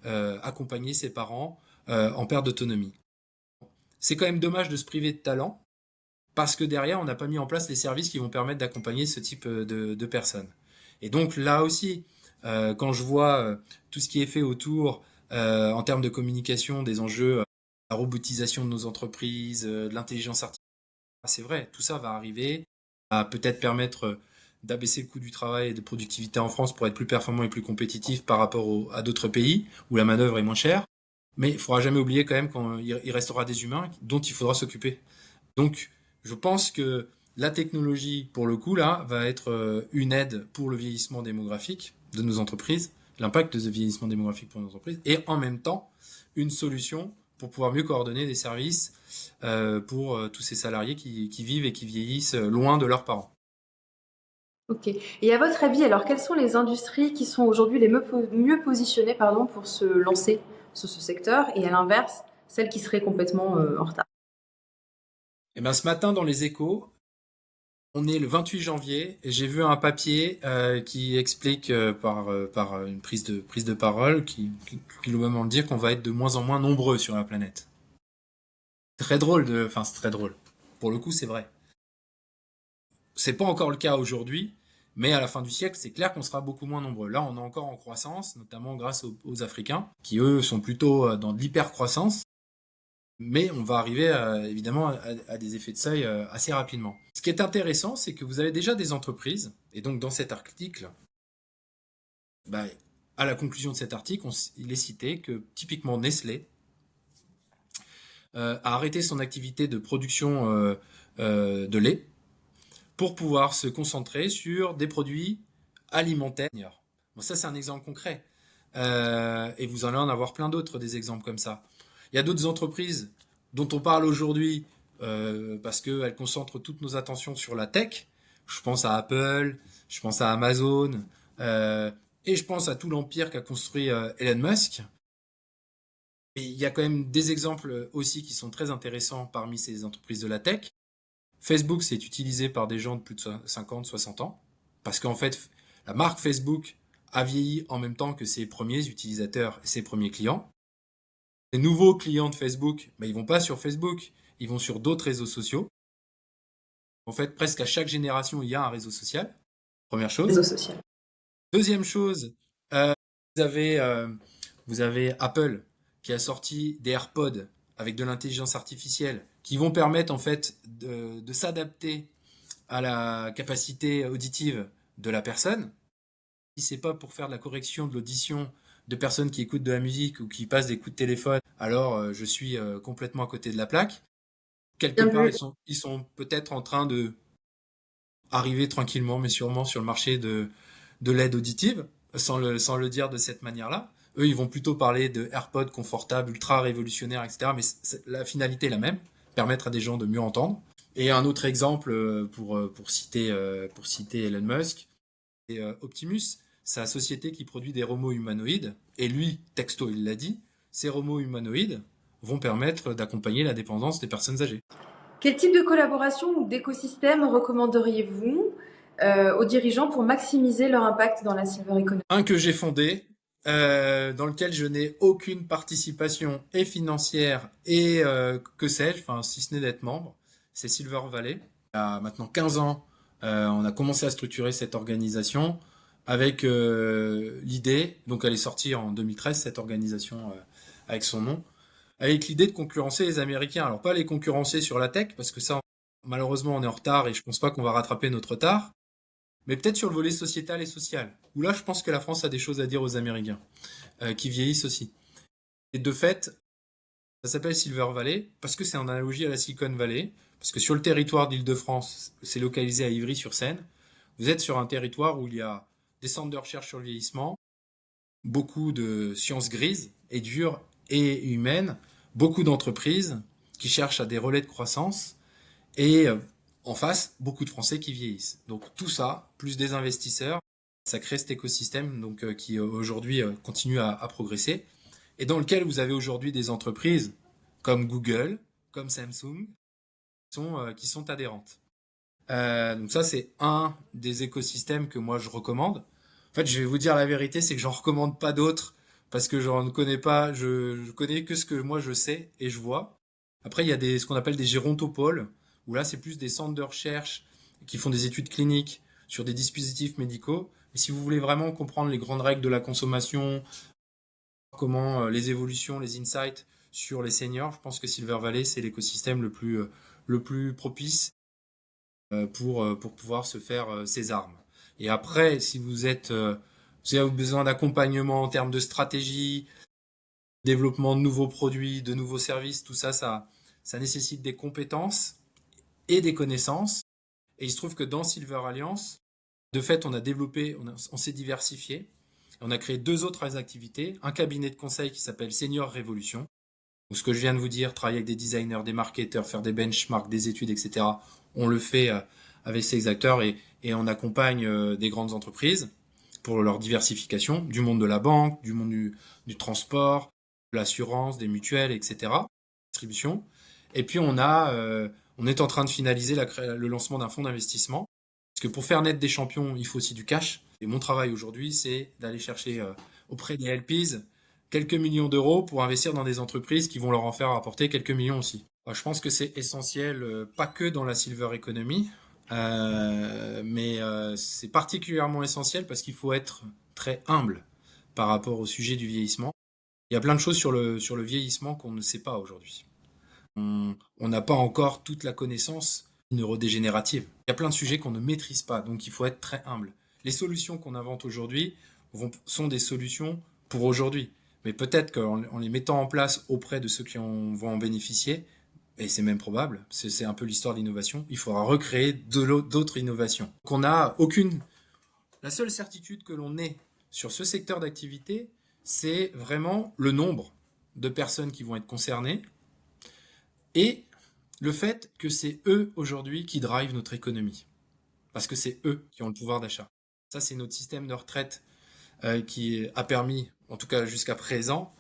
accompagner ses parents en perte d'autonomie. C'est quand même dommage de se priver de talent parce que derrière, on n'a pas mis en place les services qui vont permettre d'accompagner ce type de personnes. Et donc là aussi, quand je vois tout ce qui est fait autour en termes de communication, des enjeux, la robotisation de nos entreprises, de l'intelligence artificielle, c'est vrai, tout ça va arriver à peut-être permettre d'abaisser le coût du travail et de productivité en France pour être plus performant et plus compétitif par rapport à d'autres pays où la manœuvre est moins chère. Mais il ne faudra jamais oublier quand même qu'il restera des humains dont il faudra s'occuper. Donc, je pense que la technologie, pour le coup, là, va être une aide pour le vieillissement démographique de nos entreprises, l'impact de ce vieillissement démographique pour nos entreprises, et en même temps, une solution pour pouvoir mieux coordonner des services pour tous ces salariés qui vivent et qui vieillissent loin de leurs parents. Ok. Et à votre avis, alors, quelles sont les industries qui sont aujourd'hui les mieux positionnées, pardon, pour se lancer sur ce secteur et à l'inverse, celles qui seraient complètement en retard? Et ben, ce matin, dans les Échos, on est le 28 janvier et j'ai vu un papier qui explique par une prise de parole qui doit même dire qu'on va être de moins en moins nombreux sur la planète. Enfin, c'est très drôle. Pour le coup, c'est vrai. C'est pas encore le cas aujourd'hui, mais à la fin du siècle, c'est clair qu'on sera beaucoup moins nombreux. Là, on est encore en croissance, notamment grâce aux Africains, qui eux sont plutôt dans de l'hyper-croissance. Mais on va arriver évidemment à des effets de seuil assez rapidement. Ce qui est intéressant, c'est que vous avez déjà des entreprises, et donc dans cet article, bah, à la conclusion de cet article, il est cité que typiquement Nestlé a arrêté son activité de production de lait pour pouvoir se concentrer sur des produits alimentaires. Bon, ça, c'est un exemple concret. Et vous allez en avoir plein d'autres, des exemples comme ça. Il y a d'autres entreprises dont on parle aujourd'hui parce qu'elles concentrent toutes nos attentions sur la tech. Je pense à Apple, je pense à Amazon, et je pense à tout l'empire qu'a construit Elon Musk. Et il y a quand même des exemples aussi qui sont très intéressants parmi ces entreprises de la tech. Facebook, c'est utilisé par des gens de plus de 50, 60 ans, parce qu'en fait, la marque Facebook a vieilli en même temps que ses premiers utilisateurs et ses premiers clients. Les nouveaux clients de Facebook, ben, ils vont pas sur Facebook, ils vont sur d'autres réseaux sociaux. En fait, presque à chaque génération, il y a un réseau social. Première Réseau chose. social. Deuxième chose, vous avez, euh, vous avez Apple qui a sorti des AirPods avec de l'intelligence artificielle qui vont permettre en fait de s'adapter à la capacité auditive de la personne. Si c'est pas pour faire de la correction de l'audition de personnes qui écoutent de la musique ou qui passent des coups de téléphone, alors je suis complètement à côté de la plaque. Quelque Bien part, vu. ils sont peut-être en train de arriver tranquillement, mais sûrement sur le marché de l'aide auditive, sans le dire de cette manière-là. Eux, ils vont plutôt parler de AirPods confortables, ultra révolutionnaires, etc. Mais la finalité est la même, permettre à des gens de mieux entendre. Et un autre exemple pour citer Elon Musk, c'est Optimus, sa société qui produit des robots humanoïdes. Et lui, texto, il l'a dit, ces robots humanoïdes vont permettre d'accompagner la dépendance des personnes âgées. Quel type de collaboration ou d'écosystème recommanderiez-vous aux dirigeants pour maximiser leur impact dans la silver economy? Un que j'ai fondé, dans lequel je n'ai aucune participation et financière et que sais-je, enfin si ce n'est d'être membre, c'est Silver Valley. Il y a maintenant 15 ans, On a commencé à structurer cette organisation avec l'idée, donc elle est sortie en 2013, cette organisation avec son nom, avec l'idée de concurrencer les Américains. Alors pas les concurrencer sur la tech, parce que ça, malheureusement, on est en retard et je pense pas qu'on va rattraper notre retard, mais peut-être sur le volet sociétal et social, où là, je pense que la France a des choses à dire aux Américains, qui vieillissent aussi. Et de fait, ça s'appelle Silver Valley, parce que c'est en analogie à la Silicon Valley, parce que sur le territoire d'Île-de-France, c'est localisé à Ivry-sur-Seine, vous êtes sur un territoire où il y a des centres de recherche sur le vieillissement, beaucoup de sciences grises et dures et humaines, beaucoup d'entreprises qui cherchent à des relais de croissance et en face, beaucoup de Français qui vieillissent. Donc tout ça, plus des investisseurs, ça crée cet écosystème donc, qui aujourd'hui continue à progresser et dans lequel vous avez aujourd'hui des entreprises comme Google, comme Samsung, qui sont adhérentes. Donc ça, c'est un des écosystèmes que moi je recommande. En fait, je vais vous dire la vérité, c'est que j'en recommande pas d'autres parce que j'en connais pas. Je connais que ce que moi je sais et je vois. Après, il y a ce qu'on appelle des gérontopoles, où là, c'est plus des centres de recherche qui font des études cliniques sur des dispositifs médicaux. Mais si vous voulez vraiment comprendre les grandes règles de la consommation, comment les évolutions, les insights sur les seniors, je pense que Silver Valley, c'est l'écosystème le plus propice pour pouvoir se faire ses armes. Et après, si vous avez besoin d'accompagnement en termes de stratégie, développement de nouveaux produits, de nouveaux services, tout ça, ça nécessite des compétences et des connaissances. Et il se trouve que dans Silver Alliance, de fait, on s'est diversifié. On a créé deux autres activités. Un cabinet de conseil qui s'appelle Senior Révolution. Donc, ce que je viens de vous dire, travailler avec des designers, des marketeurs, faire des benchmarks, des études, etc. On le fait avec ces acteurs et on accompagne des grandes entreprises pour leur diversification du monde de la banque, du monde du transport, de l'assurance, des mutuelles, etc. Distribution. Et puis on est en train de finaliser le lancement d'un fonds d'investissement. Parce que pour faire naître des champions, il faut aussi du cash. Et mon travail aujourd'hui, c'est d'aller chercher auprès des LPs quelques millions d'euros pour investir dans des entreprises qui vont leur en faire apporter quelques millions aussi. Je pense que c'est essentiel, pas que dans la silver economy, mais c'est particulièrement essentiel parce qu'il faut être très humble par rapport au sujet du vieillissement. Il y a plein de choses sur le vieillissement qu'on ne sait pas aujourd'hui. On n'a pas encore toute la connaissance neurodégénérative. Il y a plein de sujets qu'on ne maîtrise pas, donc il faut être très humble. Les solutions qu'on invente aujourd'hui sont des solutions pour aujourd'hui. Mais peut-être qu'en les mettant en place auprès de ceux qui vont en bénéficier, et c'est même probable, c'est un peu l'histoire de l'innovation, il faudra recréer d'autres innovations. La seule certitude que l'on ait sur ce secteur d'activité, c'est vraiment le nombre de personnes qui vont être concernées et le fait que c'est eux aujourd'hui qui drivent notre économie. Parce que c'est eux qui ont le pouvoir d'achat. Ça, c'est notre système de retraite qui a permis, en tout cas jusqu'à présent,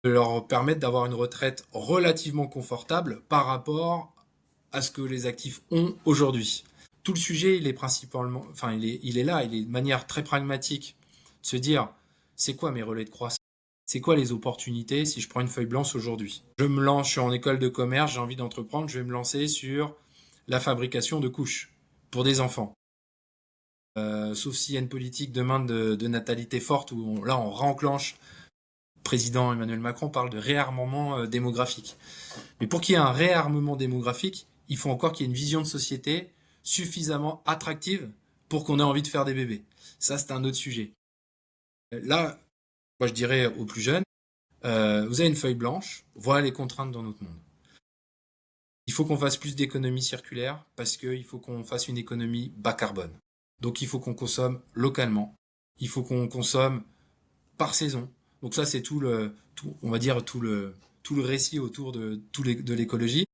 de leur permettre d'avoir une retraite relativement confortable par rapport à ce que les actifs ont aujourd'hui. Tout le sujet, il est principalement, enfin, il est là, il est de manière très pragmatique de se dire, c'est quoi mes relais de croissance? C'est quoi les opportunités si je prends une feuille blanche aujourd'hui? Je me lance, je suis en école de commerce, j'ai envie d'entreprendre, je vais me lancer sur la fabrication de couches pour des enfants. Sauf s'il y a une politique demain de natalité forte où là on réenclenche. Le président Emmanuel Macron parle de réarmement démographique. Mais pour qu'il y ait un réarmement démographique, il faut encore qu'il y ait une vision de société suffisamment attractive pour qu'on ait envie de faire des bébés. Ça, c'est un autre sujet. Là, moi je dirais aux plus jeunes, vous avez une feuille blanche, voilà les contraintes dans notre monde. Il faut qu'on fasse plus d'économie circulaire parce qu'il faut qu'on fasse une économie bas carbone. Donc il faut qu'on consomme localement. Il faut qu'on consomme par saison. Donc ça c'est on va dire tout le récit autour de l'écologie.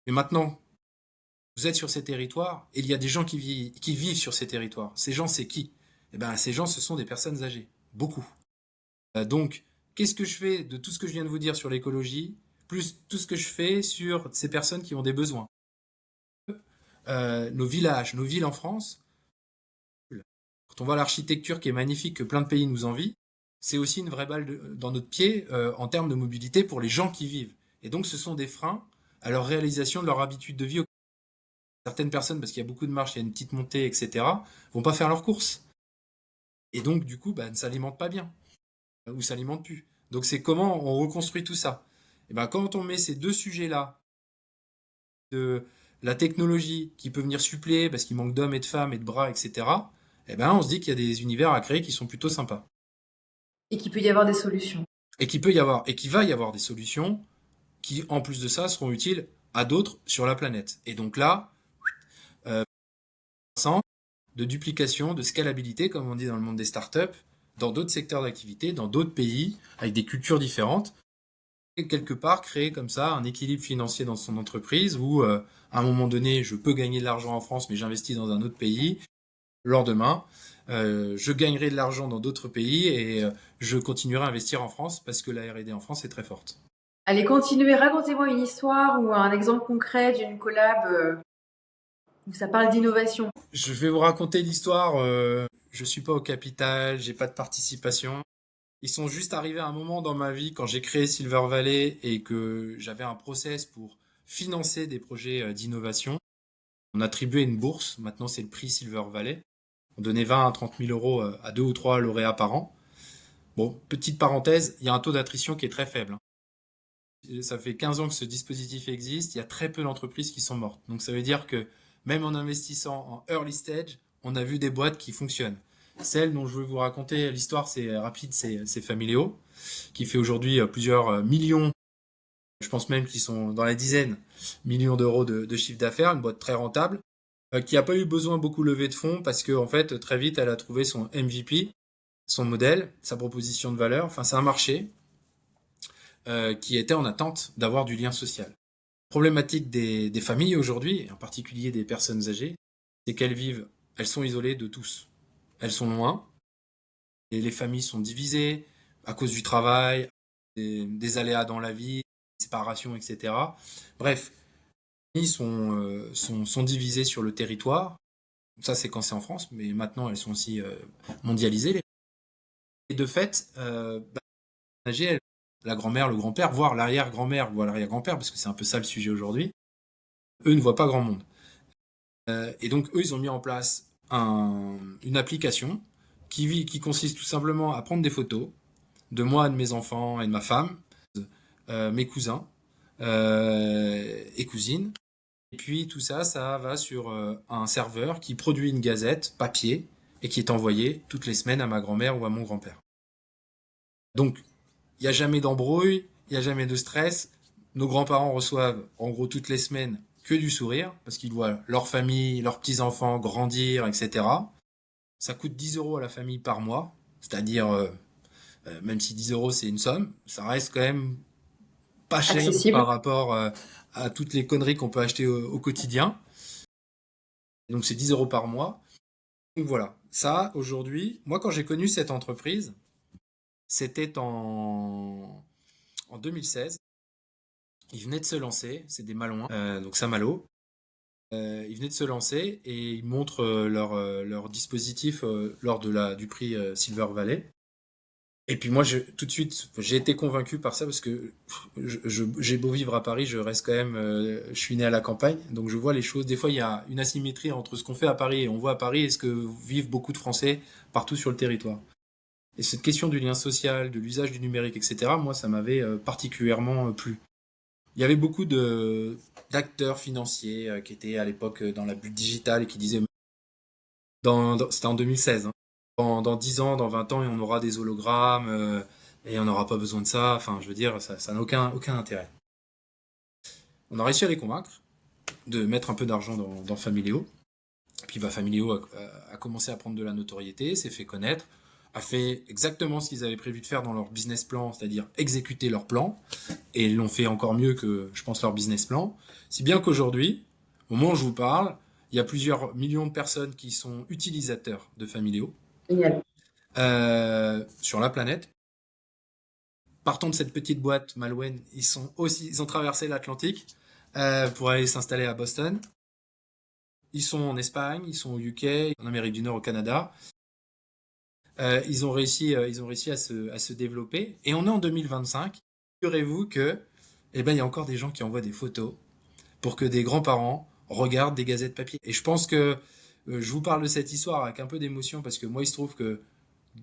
Mais maintenant, vous êtes sur ces territoires et il y a des gens qui vivent sur ces territoires. Ces gens, c'est qui? Eh ben, ces gens, ce sont des personnes âgées. Beaucoup. Donc, qu'est-ce que je fais de tout ce que je viens de vous dire sur l'écologie, plus tout ce que je fais sur ces personnes qui ont des besoins? Nos villages, nos villes en France, quand on voit l'architecture qui est magnifique, que plein de pays nous envient, c'est aussi une vraie balle dans notre pied en termes de mobilité pour les gens qui vivent. Et donc, ce sont des freins à leur réalisation de leur habitude de vie. Certaines personnes, parce qu'il y a beaucoup de marches, il y a une petite montée, etc., vont pas faire leurs courses. Et donc, du coup, bah, ne s'alimentent pas bien, ou s'alimentent plus. Donc, c'est comment on reconstruit tout ça. Et ben, quand on met ces deux sujets-là, de la technologie qui peut venir suppléer parce qu'il manque d'hommes et de femmes et de bras, etc., eh ben, on se dit qu'il y a des univers à créer qui sont plutôt sympas. Et qu'il peut y avoir des solutions. Et qu'il peut y avoir, et qu'il va y avoir des solutions qui, en plus de ça, seront utiles à d'autres sur la planète. Et donc là, de duplication, de scalabilité, comme on dit dans le monde des startups, dans d'autres secteurs d'activité, dans d'autres pays, avec des cultures différentes, et quelque part créer comme ça un équilibre financier dans son entreprise où, à un moment donné, je peux gagner de l'argent en France, mais j'investis dans un autre pays. Le lendemain, je gagnerai de l'argent dans d'autres pays et je continuerai à investir en France parce que la R&D en France est très forte. Allez, continuez, racontez-moi une histoire ou un exemple concret d'une collab où ça parle d'innovation. Je vais vous raconter l'histoire. Je suis pas au capital, j'ai pas de participation. Ils sont juste arrivés à un moment dans ma vie quand j'ai créé Silver Valley et que j'avais un process pour financer des projets d'innovation. On attribuait une bourse, maintenant c'est le prix Silver Valley. On donnait 20 à 30 000 euros à 2 ou 3 lauréats par an. Bon, petite parenthèse, il y a un taux d'attrition qui est très faible. Ça fait 15 ans que ce dispositif existe, il y a très peu d'entreprises qui sont mortes. Donc ça veut dire que même en investissant en early stage, on a vu des boîtes qui fonctionnent. Celle dont je veux vous raconter l'histoire, c'est rapide, c'est Familéo, qui fait aujourd'hui plusieurs millions, je pense même qu'ils sont dans la dizaine, millions d'euros de chiffre d'affaires, une boîte très rentable, qui n'a pas eu besoin beaucoup lever de fonds parce que en fait très vite elle a trouvé son MVP, son modèle, sa proposition de valeur. Enfin, c'est un marché qui était en attente d'avoir du lien social. La problématique des familles aujourd'hui, et en particulier des personnes âgées, c'est qu'elles vivent, elles sont isolées de tous. Elles sont loin, et les familles sont divisées à cause du travail, des aléas dans la vie, des séparations, etc. Bref, les familles sont divisées sur le territoire. Ça, c'est quand c'est en France, mais maintenant, elles sont aussi mondialisées. Et de fait, âgées, la grand-mère, le grand-père, voire l'arrière-grand-mère, voire l'arrière-grand-père, parce que c'est un peu ça le sujet aujourd'hui, eux ne voient pas grand monde. Et donc, eux, ils ont mis en place une application qui consiste tout simplement à prendre des photos de moi, de mes enfants et de ma femme, mes cousins et cousines. Et puis tout ça, ça va sur un serveur qui produit une gazette papier et qui est envoyée toutes les semaines à ma grand-mère ou à mon grand-père. Donc, il n'y a jamais d'embrouille, il n'y a jamais de stress. Nos grands-parents reçoivent en gros toutes les semaines que du sourire parce qu'ils voient leur famille, leurs petits-enfants grandir, etc. Ça coûte 10 euros à la famille par mois, c'est-à-dire, même si 10 euros c'est une somme, ça reste quand même pas cher Accessible. par rapport à toutes les conneries qu'on peut acheter au quotidien. Donc c'est 10 euros par mois. Donc voilà, ça aujourd'hui, moi quand j'ai connu cette entreprise, c'était en 2016. Ils venaient de se lancer, c'est des Malouins, donc Saint-Malo. Ils venaient de se lancer et ils montrent leur dispositif lors du prix Silver Valley. Et puis moi, tout de suite, j'ai été convaincu par ça parce que j'ai beau vivre à Paris, je reste quand même, je suis né à la campagne, donc je vois les choses. Des fois, il y a une asymétrie entre ce qu'on fait à Paris et on voit à Paris et ce que vivent beaucoup de Français partout sur le territoire. Et cette question du lien social, de l'usage du numérique, etc., moi, ça m'avait particulièrement plu. Il y avait beaucoup d'acteurs financiers qui étaient à l'époque dans la bulle digitale et qui disaient, c'était en 2016, hein, dans 10 ans, dans 20 ans, et on aura des hologrammes et on n'aura pas besoin de ça. Enfin, je veux dire, ça n'a aucun intérêt. On a réussi à les convaincre de mettre un peu d'argent dans Familéo. Puis bah, Familéo a commencé à prendre de la notoriété, s'est fait connaître, a fait exactement ce qu'ils avaient prévu de faire dans leur business plan, c'est-à-dire exécuter leur plan, et ils l'ont fait encore mieux que, je pense, leur business plan. Si bien qu'aujourd'hui, au moment où je vous parle, il y a plusieurs millions de personnes qui sont utilisateurs de Familéo Génial. sur la planète. Partant de cette petite boîte, Malouine, ils ont traversé l'Atlantique pour aller s'installer à Boston. Ils sont en Espagne, ils sont au UK, en Amérique du Nord, au Canada. Ils ont réussi à se développer. Et on est en 2025. Figurez-vous que, eh ben, il y a encore des gens qui envoient des photos pour que des grands-parents regarde des gazettes papier. Et je pense que je vous parle de cette histoire avec un peu d'émotion parce que moi, il se trouve que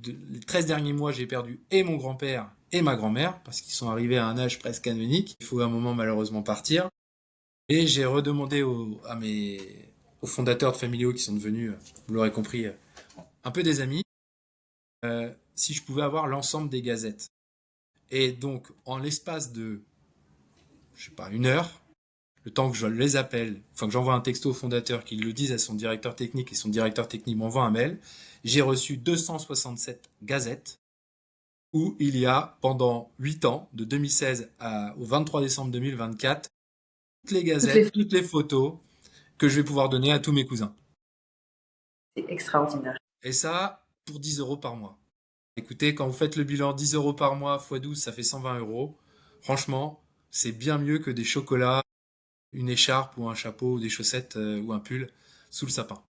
les 13 derniers mois, j'ai perdu et mon grand-père et ma grand-mère parce qu'ils sont arrivés à un âge presque canonique. Il faut à un moment malheureusement partir. Et j'ai redemandé aux fondateurs de Familio qui sont devenus, vous l'aurez compris, un peu des amis, si je pouvais avoir l'ensemble des gazettes. Et donc, en l'espace de, je sais pas, une heure, le temps que je les appelle, enfin que j'envoie un texto au fondateur, qu'il le dise à son directeur technique et son directeur technique m'envoie un mail, j'ai reçu 267 gazettes où il y a pendant 8 ans, de 2016 au 23 décembre 2024, toutes les Toutes les gazettes, toutes les photos que je vais pouvoir donner à tous mes cousins. C'est extraordinaire. Et ça, pour 10 euros par mois. Écoutez, quand vous faites le bilan 10 euros par mois x 12, ça fait 120 euros. Franchement, c'est bien mieux que des chocolats, une écharpe ou un chapeau, des chaussettes ou un pull sous le sapin.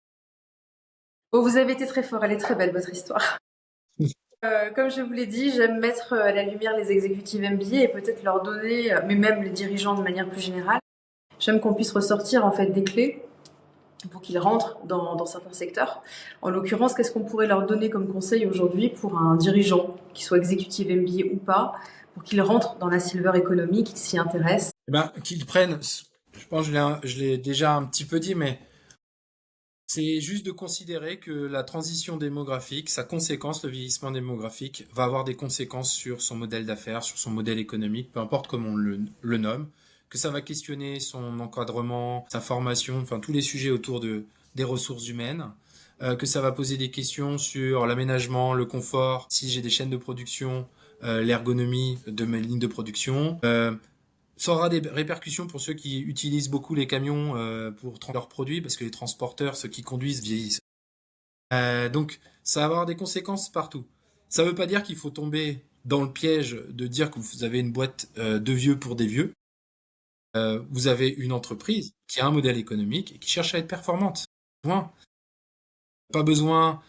Oh, vous avez été très fort, elle est très belle votre histoire. Comme je vous l'ai dit, j'aime mettre à la lumière les exécutives MBA et peut-être leur donner, mais même les dirigeants de manière plus générale, j'aime qu'on puisse ressortir en fait des clés pour qu'ils rentrent dans certains secteurs. En l'occurrence, qu'est-ce qu'on pourrait leur donner comme conseil aujourd'hui pour un dirigeant, qui soit exécutif MBA ou pas, pour qu'il rentre dans la silver economy, qu'il s'y intéresse? Eh ben, qu'ils prennent, je pense que je l'ai déjà un petit peu dit, mais c'est juste de considérer que la transition démographique, sa conséquence, le vieillissement démographique, va avoir des conséquences sur son modèle d'affaires, sur son modèle économique, peu importe comment on le nomme, que ça va questionner son encadrement, sa formation, enfin tous les sujets autour des ressources humaines, que ça va poser des questions sur l'aménagement, le confort, si j'ai des chaînes de production, l'ergonomie de mes lignes de production, ça aura des répercussions pour ceux qui utilisent beaucoup les camions pour leurs produits, parce que les transporteurs, ceux qui conduisent, vieillissent. Donc, ça va avoir des conséquences partout. Ça ne veut pas dire qu'il faut tomber dans le piège de dire que vous avez une boîte de vieux pour des vieux. Vous avez une entreprise qui a un modèle économique et qui cherche à être performante. Point. Pas besoin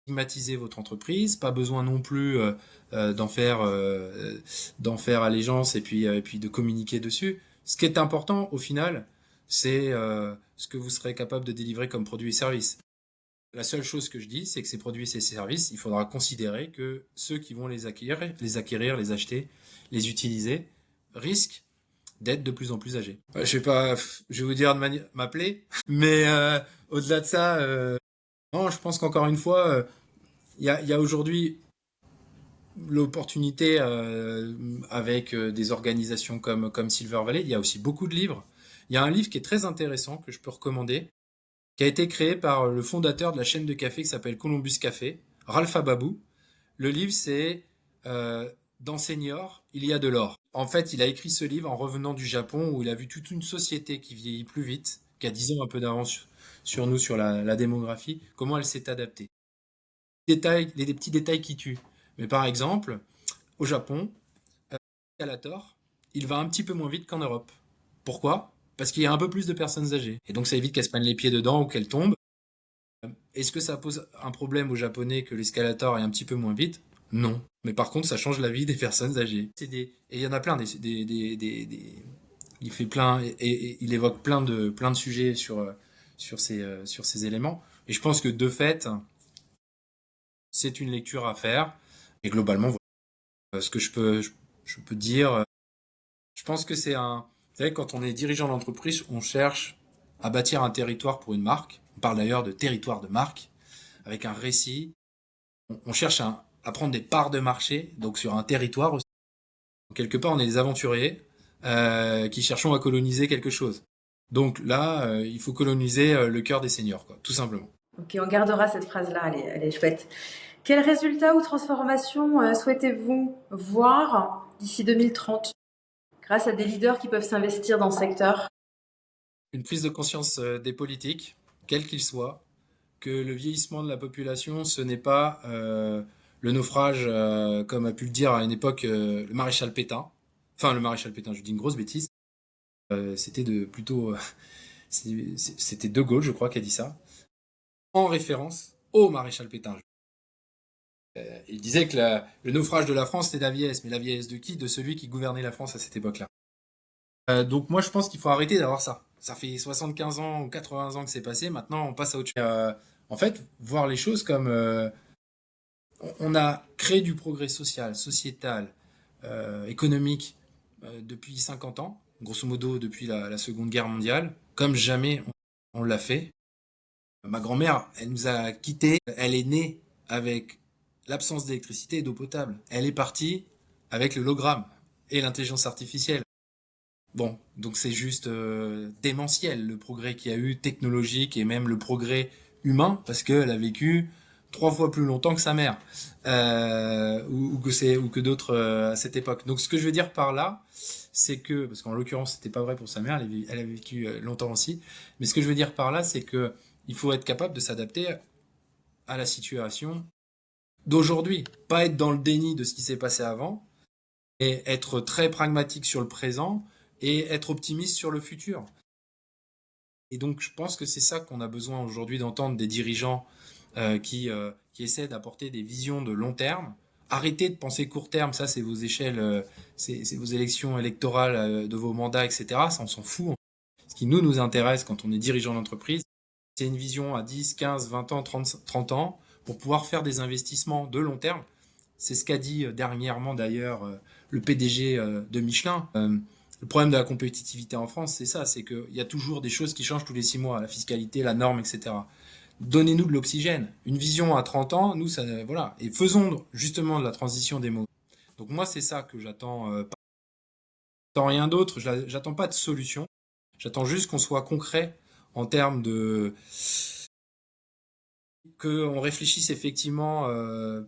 stigmatiser votre entreprise, pas besoin non plus d'en faire allégeance et puis de communiquer dessus. Ce qui est important au final, c'est ce que vous serez capable de délivrer comme produits et services. La seule chose que je dis, c'est que ces produits et ces services, il faudra considérer que ceux qui vont les acquérir, les acheter, les utiliser, risquent d'être de plus en plus âgés. Je vais pas, je vais vous dire de m'appeler, mais au-delà de ça, non, je pense qu'encore une fois, il y a aujourd'hui l'opportunité avec des organisations comme Silver Valley. Il y a aussi beaucoup de livres. Il y a un livre qui est très intéressant que je peux recommander, qui a été créé par le fondateur de la chaîne de café qui s'appelle Columbus Café, Ralph Ababou. Le livre, c'est Dans Senior, il y a de l'or. En fait, il a écrit ce livre en revenant du Japon où il a vu toute une société qui vieillit plus vite, qui a 10 ans un peu d'avance sur nous, sur la démographie, comment elle s'est adaptée. Des petits détails qui tuent. Mais par exemple, au Japon, l'escalator, il va un petit peu moins vite qu'en Europe. Pourquoi? Parce qu'il y a un peu plus de personnes âgées. Et donc ça évite qu'elles se prennent les pieds dedans ou qu'elles tombent. Est-ce que ça pose un problème aux Japonais que l'escalator est un petit peu moins vite? Non. Mais par contre, ça change la vie des personnes âgées. Et il y en a plein. Il fait plein et il évoque plein de sujets sur ces éléments. Et je pense que de fait, c'est une lecture à faire. Et globalement, voilà. Ce que je peux dire, je pense que vous savez, quand on est dirigeant d'entreprise, on cherche à bâtir un territoire pour une marque. On parle d'ailleurs de territoire de marque, avec un récit. On cherche à prendre des parts de marché, donc sur un territoire aussi. Quelque part, on est des aventuriers qui cherchons à coloniser quelque chose. Donc là, il faut coloniser le cœur des seniors, quoi, tout simplement. Ok, on gardera cette phrase-là, elle est chouette. Quels résultats ou transformations souhaitez-vous voir d'ici 2030 grâce à des leaders qui peuvent s'investir dans ce secteur? Une prise de conscience des politiques, quels qu'ils soient, que le vieillissement de la population, ce n'est pas le naufrage, comme a pu le dire à une époque le maréchal Pétain. Enfin, le maréchal Pétain, je dis une grosse bêtise. C'était c'était De Gaulle, je crois, qui a dit ça, en référence au maréchal Pétain. Il disait que le naufrage de la France, c'était la vieillesse. Mais la vieillesse de qui? De celui qui gouvernait la France à cette époque-là. Donc moi, je pense qu'il faut arrêter d'avoir ça. ça fait 75 ans ou 80 ans que c'est passé, maintenant on passe à autre chose. En fait, voir les choses comme on a créé du progrès social, sociétal, économique depuis 50 ans, grosso modo depuis la Seconde Guerre mondiale, comme jamais on l'a fait. Ma grand-mère, elle nous a quittés, elle est née avec l'absence d'électricité et d'eau potable. Elle est partie avec le hologramme et l'intelligence artificielle. Bon, donc c'est juste démentiel le progrès qu'il y a eu technologique et même le progrès humain parce qu'elle a vécu 3 fois plus longtemps que sa mère ou que d'autres à cette époque. Donc ce que je veux dire par là, c'est que parce qu'en l'occurrence c'était pas vrai pour sa mère, elle a vécu longtemps aussi, mais ce que je veux dire par là, c'est que il faut être capable de s'adapter à la situation d'aujourd'hui, pas être dans le déni de ce qui s'est passé avant et être très pragmatique sur le présent et être optimiste sur le futur. Et donc, je pense que c'est ça qu'on a besoin aujourd'hui d'entendre des dirigeants qui essaient d'apporter des visions de long terme. Arrêtez de penser court terme, ça c'est vos échelles, c'est vos élections électorales de vos mandats, etc. Ça on s'en fout. Ce qui nous intéresse quand on est dirigeant d'entreprise, c'est une vision à 10, 15, 20 ans, 30 ans pour pouvoir faire des investissements de long terme. C'est ce qu'a dit dernièrement d'ailleurs le PDG de Michelin. Le problème de la compétitivité en France, c'est ça, c'est qu'il y a toujours des choses qui changent tous les 6 mois, la fiscalité, la norme, etc. Donnez-nous de l'oxygène. Une vision à 30 ans, nous, ça, voilà. Et faisons justement de la transition des mots. Donc moi, c'est ça que j'attends. J'attends rien d'autre, j'attends pas de solution. J'attends juste qu'on soit concret en termes de qu'on réfléchisse effectivement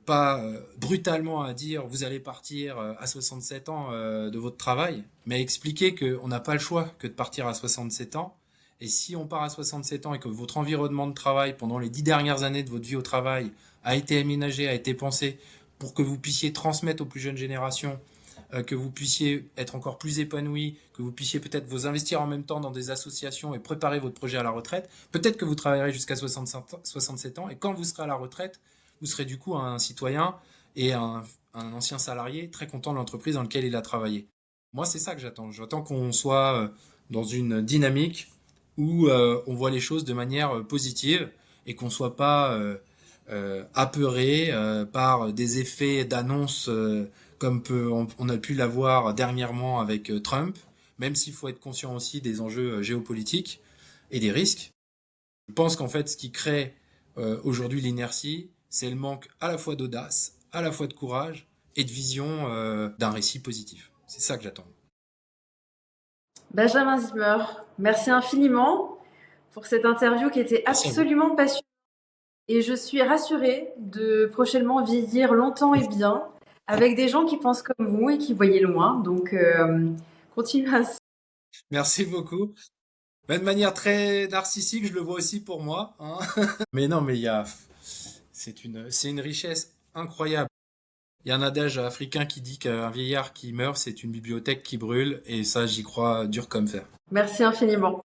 pas brutalement à dire vous allez partir à 67 ans de votre travail, mais expliquer qu'on n'a pas le choix que de partir à 67 ans. Et si on part à 67 ans et que votre environnement de travail pendant les 10 dernières années de votre vie au travail a été aménagé, a été pensé pour que vous puissiez transmettre aux plus jeunes générations que vous puissiez être encore plus épanoui, que vous puissiez peut-être vous investir en même temps dans des associations et préparer votre projet à la retraite. Peut-être que vous travaillerez jusqu'à 67 ans et quand vous serez à la retraite, vous serez du coup un citoyen et un ancien salarié très content de l'entreprise dans laquelle il a travaillé. Moi, c'est ça que j'attends. J'attends qu'on soit dans une dynamique où on voit les choses de manière positive et qu'on ne soit pas apeuré par des effets d'annonce comme on a pu l'avoir dernièrement avec Trump, même s'il faut être conscient aussi des enjeux géopolitiques et des risques. Je pense qu'en fait, ce qui crée aujourd'hui l'inertie, c'est le manque à la fois d'audace, à la fois de courage et de vision d'un récit positif. C'est ça que j'attends. Benjamin Zimmer, merci infiniment pour cette interview qui était Merci à vous. absolument passionnante. Et je suis rassurée de prochainement vieillir longtemps et bien avec des gens qui pensent comme vous et qui voyaient loin. Donc, continuez ainsi. Merci beaucoup. Mais de manière très narcissique, je le vois aussi pour moi, hein. Mais non, mais c'est une richesse incroyable. Il y a un adage africain qui dit qu'un vieillard qui meurt, c'est une bibliothèque qui brûle, et ça, j'y crois dur comme fer. Merci infiniment.